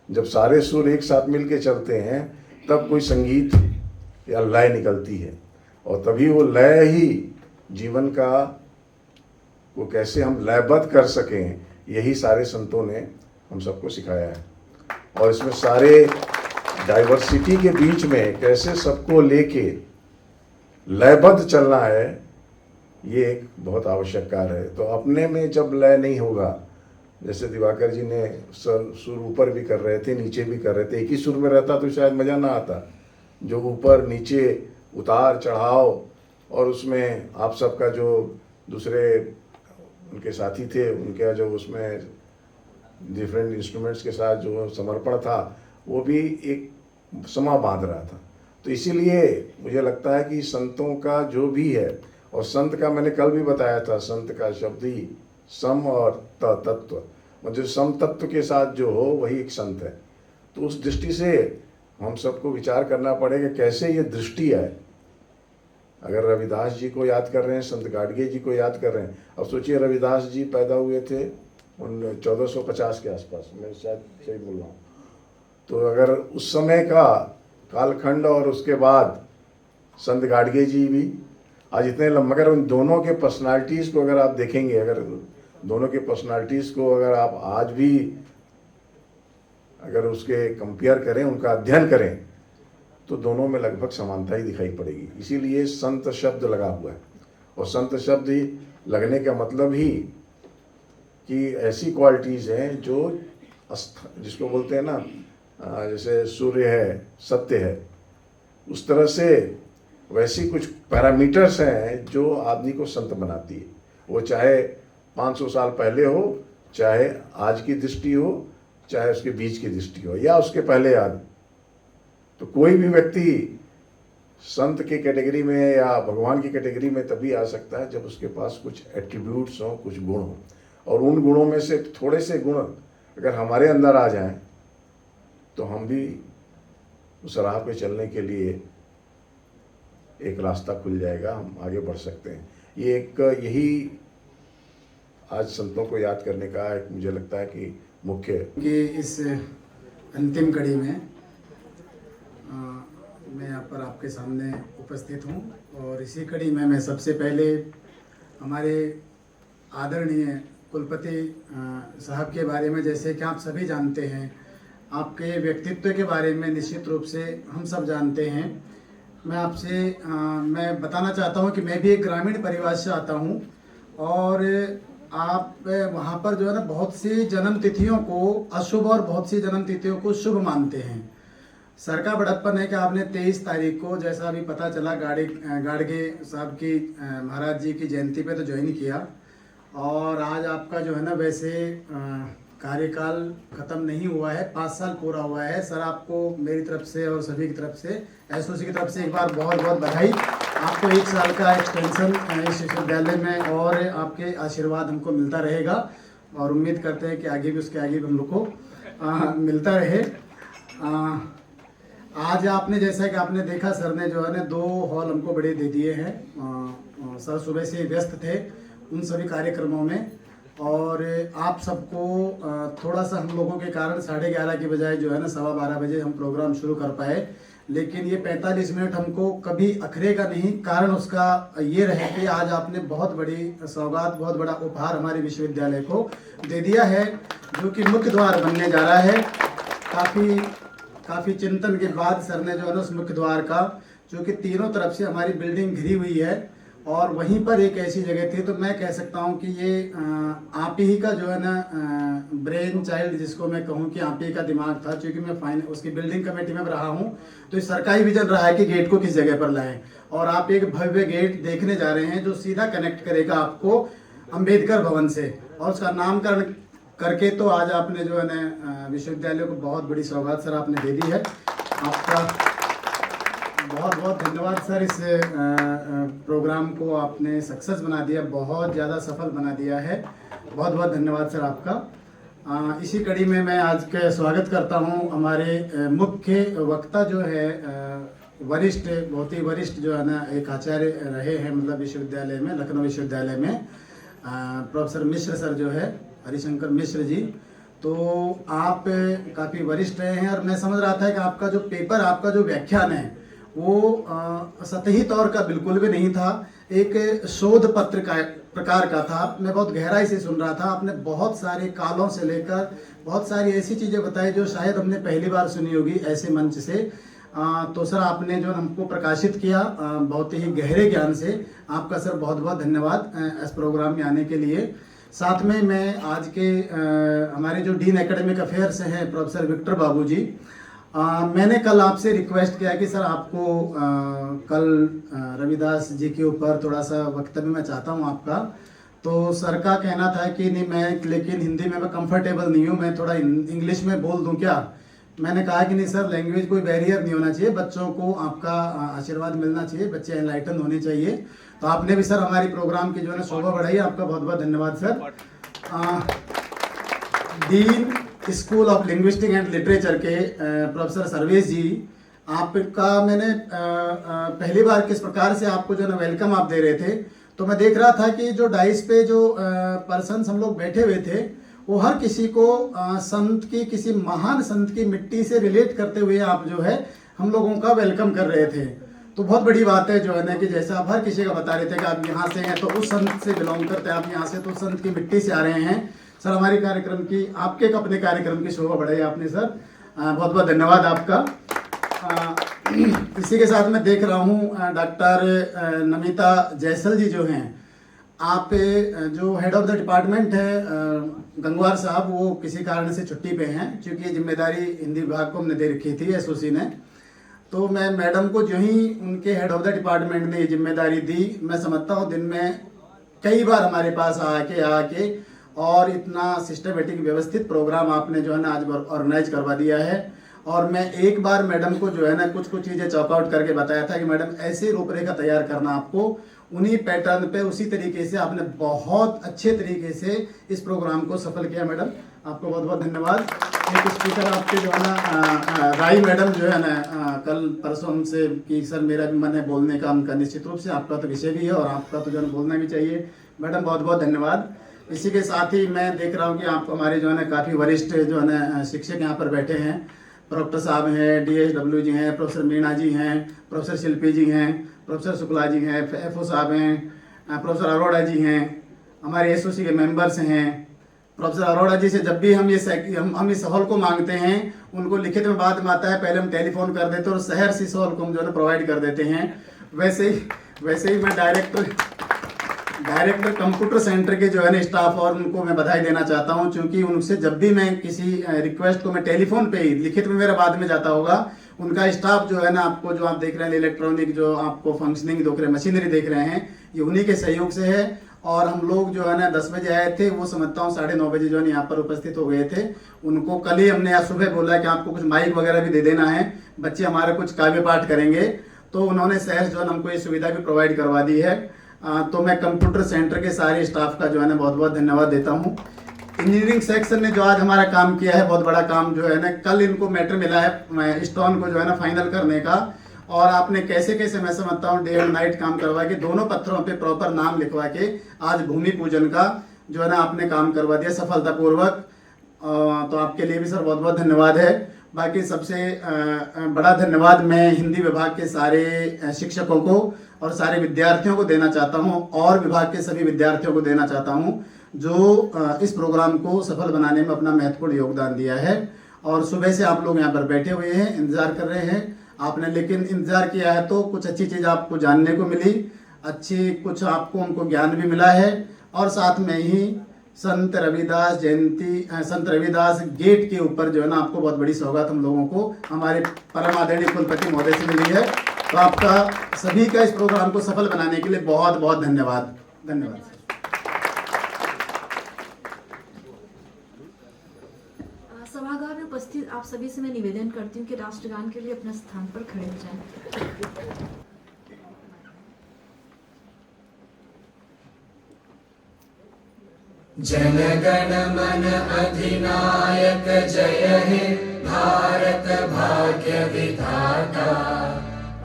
जब सारे सुर एक साथ मिल के चलते हैं तब कोई संगीत या लय निकलती है, और तभी वो लय ही जीवन का वो कैसे हम लयबद्ध कर सकें, यही सारे संतों ने हम सबको सिखाया है। और इसमें सारे डाइवर्सिटी के बीच में कैसे सबको लेके लयबद्ध चलना है, ये एक बहुत आवश्यक कार्य है। तो अपने में जब लय नहीं होगा, जैसे दिवाकर जी ने सुर ऊपर भी कर रहे थे नीचे भी कर रहे थे, एक ही सुर में रहता तो शायद मज़ा ना आता। जो ऊपर नीचे उतार चढ़ाव, और उसमें आप सबका जो दूसरे उनके साथी थे उनका जो उसमें डिफरेंट इंस्ट्रूमेंट्स के साथ जो समर्पण था वो भी एक समा बांध रहा था। तो इसीलिए मुझे लगता है कि संतों का जो भी है, और संत का मैंने कल भी बताया था, संत का शब्द ही सम और तत्व, मतलब सम तत्व के साथ जो हो वही एक संत है। तो उस दृष्टि से हम सबको विचार करना पड़ेगा कैसे ये दृष्टि आए। अगर रविदास जी को याद कर रहे हैं, संत गाडगे जी को याद कर रहे हैं, अब सोचिए रविदास जी पैदा हुए थे 1450 के आसपास, मैं शायद सही बोल रहा हूँ। तो अगर उस समय का कालखंड और उसके बाद संत गाडगे जी भी आज इतने मगर उन दोनों के पर्सनालिटीज़ को अगर आप देखेंगे, अगर दोनों के पर्सनालिटीज़ को अगर आप आज भी अगर उसके कंपेयर करें, उनका अध्ययन करें, तो दोनों में लगभग समानता ही दिखाई पड़ेगी। इसीलिए संत शब्द लगा हुआ है, और संत शब्द ही लगने का मतलब ही कि ऐसी क्वालिटीज़ हैं जो जिसको बोलते हैं ना, जैसे सूर्य है सत्य है, उस तरह से वैसी कुछ पैरामीटर्स हैं जो आदमी को संत बनाती है। वो चाहे 500 साल पहले हो, चाहे आज की दृष्टि हो, चाहे उसके बीच की दृष्टि हो, या उसके पहले आदमी, तो कोई भी व्यक्ति संत के कैटेगरी में या भगवान की कैटेगरी में तभी आ सकता है जब उसके पास कुछ एट्रीब्यूट्स हों, कुछ गुण हों। और उन गुणों में से थोड़े से गुण अगर हमारे अंदर आ जाएं तो हम भी उस राह पे चलने के लिए एक रास्ता खुल जाएगा, हम आगे बढ़ सकते हैं। ये एक यही आज संतों को याद करने का एक मुझे लगता है कि मुख्य कि इस अंतिम कड़ी में मैं यहाँ पर आपके सामने उपस्थित हूँ, और इसी कड़ी में मैं सबसे पहले हमारे आदरणीय कुलपति साहब के बारे में, जैसे कि आप सभी जानते हैं, आपके व्यक्तित्व के बारे में निश्चित रूप से हम सब जानते हैं। मैं आपसे मैं बताना चाहता हूँ कि मैं भी एक ग्रामीण परिवार से आता हूँ, और आप वहाँ पर जो है ना बहुत सी जन्म तिथियों को अशुभ और बहुत सी जन्म तिथियों को शुभ मानते हैं। सर का बड़प्पन है कि आपने 23 तारीख को, जैसा अभी पता चला, गाडगे साहब की महाराज जी की जयंती पे तो ज्वाइन किया, और आज आपका जो है ना वैसे कार्यकाल ख़त्म नहीं हुआ है, 5 साल पूरा हुआ है। सर आपको मेरी तरफ से और सभी की तरफ से, एसओसी की तरफ से एक बार बहुत बहुत बधाई। आपको 1 साल का एक्सटेंशन इस विश्वविद्यालय में और आपके आशीर्वाद हमको मिलता रहेगा, और उम्मीद करते हैं कि आगे भी उसके आगे भी हम लोग को मिलता रहे। आज आपने, जैसा कि आपने देखा, सर ने जो है ना 2 हॉल हमको बड़े दे दिए हैं। सर सुबह से व्यस्त थे उन सभी कार्यक्रमों में, और आप सबको थोड़ा सा हम लोगों के कारण 11:30 की बजाय जो है ना 12:15 बजे हम प्रोग्राम शुरू कर पाए, लेकिन ये 45 मिनट हमको कभी अखरेगा नहीं। कारण उसका ये रहे कि आज आपने बहुत बड़ी सौगात, बहुत बड़ा उपहार हमारे विश्वविद्यालय को दे दिया है, जो कि मुख्य द्वार बनने जा रहा है। काफ़ी चिंतन के बाद सर ने जो है ना उस मुख्य द्वार का, जो कि तीनों तरफ से हमारी बिल्डिंग घिरी हुई है, और वहीं पर एक ऐसी जगह थी, तो मैं कह सकता हूं कि ये आप ही का जो है ना ब्रेन चाइल्ड, जिसको मैं कहूं कि आप ही का दिमाग था, क्योंकि मैं उसकी बिल्डिंग कमेटी में रहा हूं। तो इस सरकारी विजन रहा है कि गेट को किस जगह पर लाएं, और आप एक भव्य गेट देखने जा रहे हैं जो सीधा कनेक्ट करेगा आपको अंबेडकर भवन से, और उसका नामकरण करके तो आज आपने जो है ना विश्वविद्यालय को बहुत बड़ी सौगात सर आपने दे दी है। आपका बहुत बहुत बहुत धन्यवाद सर, इस प्रोग्राम को आपने सक्सेस बना दिया, बहुत ज़्यादा सफल बना दिया है। बहुत बहुत धन्यवाद सर आपका। इसी कड़ी में मैं आज के स्वागत करता हूं हमारे मुख्य वक्ता जो है वरिष्ठ, बहुत ही वरिष्ठ जो है ना एक आचार्य रहे हैं, मतलब विश्वविद्यालय में, लखनऊ विश्वविद्यालय में, प्रोफेसर मिश्र सर जो है, हरिशंकर मिश्र जी। तो आप काफ़ी वरिष्ठ रहे हैं और मैं समझ रहा था कि आपका जो पेपर, आपका जो व्याख्यान है वो सतही तौर का बिल्कुल भी नहीं था, एक शोध पत्र का प्रकार का था। मैं बहुत गहराई से सुन रहा था, आपने बहुत सारे कालों से लेकर बहुत सारी ऐसी चीज़ें बताई जो शायद हमने पहली बार सुनी होगी ऐसे मंच से। तो सर आपने जो हमको प्रकाशित किया बहुत ही गहरे ज्ञान से, आपका सर बहुत बहुत धन्यवाद इस प्रोग्राम में आने के लिए। साथ में मैं आज के हमारे जो डीन एकेडमिक अफेयर्स हैं प्रोफेसर विक्टर बाबू जी, मैंने कल आपसे रिक्वेस्ट किया कि सर आपको कल रविदास जी के ऊपर थोड़ा सा वक्तव्य मैं चाहता हूँ आपका। तो सर का कहना था कि नहीं मैं, लेकिन हिंदी में मैं कंफर्टेबल नहीं हूँ, मैं थोड़ा इंग्लिश में बोल दूँ क्या। मैंने कहा कि नहीं सर, लैंग्वेज कोई बैरियर नहीं होना चाहिए, बच्चों को आपका आशीर्वाद मिलना चाहिए, बच्चे एनलाइटन होने चाहिए। तो आपने भी सर हमारी प्रोग्राम की जो है ना शोभा बढ़ाई, आपका बहुत बहुत धन्यवाद sir. Dean school of linguistic and literature के प्रोफेसर सर्वेश जी, आपका मैंने पहली बार किस प्रकार से आपको जो है ना वेलकम आप दे रहे थे, तो मैं देख रहा था कि जो डाइस पे जो पर्सन्स हम लोग बैठे हुए थे वो हर किसी को संत की, किसी महान संत की मिट्टी से रिलेट करते हुए आप जो है हम लोगों का वेलकम कर रहे थे। तो बहुत बड़ी बात है जो है ना कि जैसे आप हर किसी का बता रहे थे कि आप यहाँ से हैं तो उस संत से बिलोंग करते हैं, आप यहाँ से तो उस संत की मिट्टी से आ रहे हैं। सर हमारी कार्यक्रम की, आपके अपने कार्यक्रम की शोभा बढ़ाई आपने सर, बहुत बहुत धन्यवाद आपका। इसी के साथ मैं देख रहा हूँ डॉक्टर नमिता जैसल जी जो हैं, आप जो हेड ऑफ द डिपार्टमेंट है गंगवार साहब, वो किसी कारण से छुट्टी पे हैं, क्योंकि जिम्मेदारी हिंदी विभाग को हमने दे रखी थी एसओसी ने। तो मैं मैडम को जो ही उनके हेड ऑफ द डिपार्टमेंट ने ये जिम्मेदारी दी, मैं समझता हूँ दिन में कई बार हमारे पास आके और इतना सिस्टमेटिक व्यवस्थित प्रोग्राम आपने जो है ना आज ऑर्गेनाइज करवा दिया है। और मैं एक बार मैडम को जो है ना कुछ चीज़ें चॉकआउट करके बताया था कि मैडम ऐसी रूपरेखा तैयार करना, आपको उन्हीं पैटर्न पे उसी तरीके से आपने बहुत अच्छे तरीके से इस प्रोग्राम को सफल किया। मैडम आपको बहुत बहुत धन्यवाद। एक स्पीकर आपके जो है ना राई मैडम जो है ना कल परसों हमसे कि सर मेरा भी मन है बोलने का, उनका निश्चित रूप से आपका तो विषय भी है और आपका तो जो है बोलना भी चाहिए। मैडम बहुत बहुत धन्यवाद। इसी के साथ ही मैं देख रहा हूँ कि आप हमारे जो है ना काफ़ी वरिष्ठ जो है ना शिक्षक यहाँ पर बैठे हैं, प्रोफेसर साहब हैं, DSW जी हैं, प्रोफेसर मीणा जी हैं, प्रोफेसर शिल्पी जी हैं, प्रोफेसर शुक्ला जी हैं, FO साहब हैं, प्रोफेसर अरोड़ा जी हैं, हमारे एसओसी के मेंबर्स हैं। प्रोफेसर अरोड़ा जी से जब भी हम इस हॉल को मांगते हैं, उनको लिखित में बाद में आता है, पहले हम टेलीफोन कर देते हैं और शहर से इस हॉल को हम जो है प्रोवाइड कर देते हैं। वैसे ही मैं डायरेक्टर कंप्यूटर सेंटर के जो है ना स्टाफ और उनको मैं बधाई देना चाहता हूं, क्योंकि उनसे जब भी मैं किसी रिक्वेस्ट को मैं टेलीफोन पे ही, लिखित में मेरा बाद में जाता होगा, उनका स्टाफ जो है ना आपको जो आप देख रहे हैं इलेक्ट्रॉनिक जो आपको फंक्शनिंग देख रहे हैं, मशीनरी देख रहे हैं, ये उन्हीं के सहयोग से है। और हम लोग जो है ना 10 बजे आए थे, वो समझता हूँ 9:30 बजे जो है यहाँ पर उपस्थित हो गए थे। उनको कल ही हमने आज सुबह बोला कि आपको कुछ माइक वगैरह भी दे देना है, बच्चे हमारे कुछ काव्य पाठ करेंगे, तो उन्होंने सहज जो है हमको ये सुविधा भी प्रोवाइड करवा दी है। तो मैं कंप्यूटर सेंटर के सारे स्टाफ का जो है ना बहुत बहुत धन्यवाद देता हूँ। इंजीनियरिंग सेक्शन ने जो आज हमारा काम किया है, बहुत बड़ा काम जो है ना, कल इनको मैटर मिला है स्टोन को जो है ना फाइनल करने का, और आपने कैसे कैसे मैं समझता हूँ डे एंड नाइट काम करवा के दोनों पत्थरों पे प्रॉपर नाम लिखवा के आज भूमि पूजन का जो है ना आपने काम करवा दिया सफलतापूर्वक। तो आपके लिए भी सर बहुत बहुत धन्यवाद है। बाकी सबसे बड़ा धन्यवाद मैं हिंदी विभाग के सारे शिक्षकों को और सारे विद्यार्थियों को देना चाहता हूँ, और विभाग के सभी विद्यार्थियों को देना चाहता हूँ जो इस प्रोग्राम को सफल बनाने में अपना महत्वपूर्ण योगदान दिया है। और सुबह से आप लोग यहाँ पर बैठे हुए हैं, इंतजार कर रहे हैं आपने, लेकिन इंतजार किया है तो कुछ अच्छी चीज़ आपको जानने को मिली, अच्छी कुछ आपको उनको ज्ञान भी मिला है। और साथ में ही संत रविदास जयंती, संत रविदास गेट के ऊपर जो है ना आपको बहुत बड़ी सौगात हम लोगों को हमारे परम आदरणीय कुलपति महोदय से मिली है। तो आपका सभी का इस प्रोग्राम को सफल बनाने के लिए बहुत बहुत धन्यवाद। धन्यवाद। सभागार में उपस्थित आप आप सभी से मैं निवेदन करती हूँ कि राष्ट्रगान के लिए अपने स्थान पर खड़े हो जाएं। जन गण मन अधिनायक जय हे भारत भाग्य विधाता।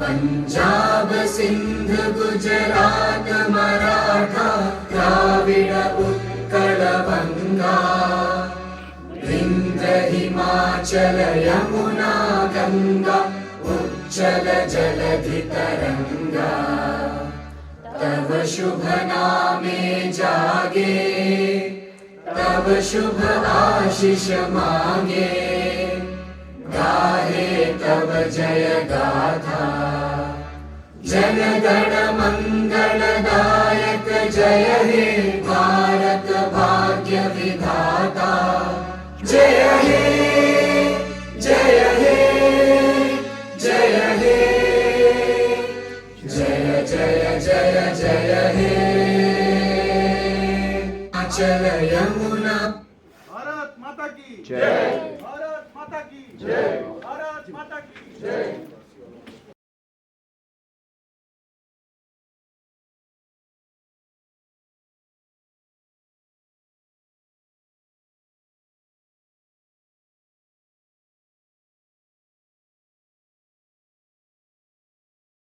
पंजाब सिंध गुजरात मराठा द्राविड़ उत्कल बंगा। विंध्य हिमाचल यमुना गंगा उज्जल जलधि तरंगा। तब शुभ नामे जागे तब शुभ आशीष मांगे। गाहे तब जय गाथा जन गण मंगल दायक जय हे भारत भाग्य विधाता। जय हे जय हे जय हे जय जय जय जय हे। अचल यमुना भारत माता की जय। भारत माता की जय। भारत माता की जय।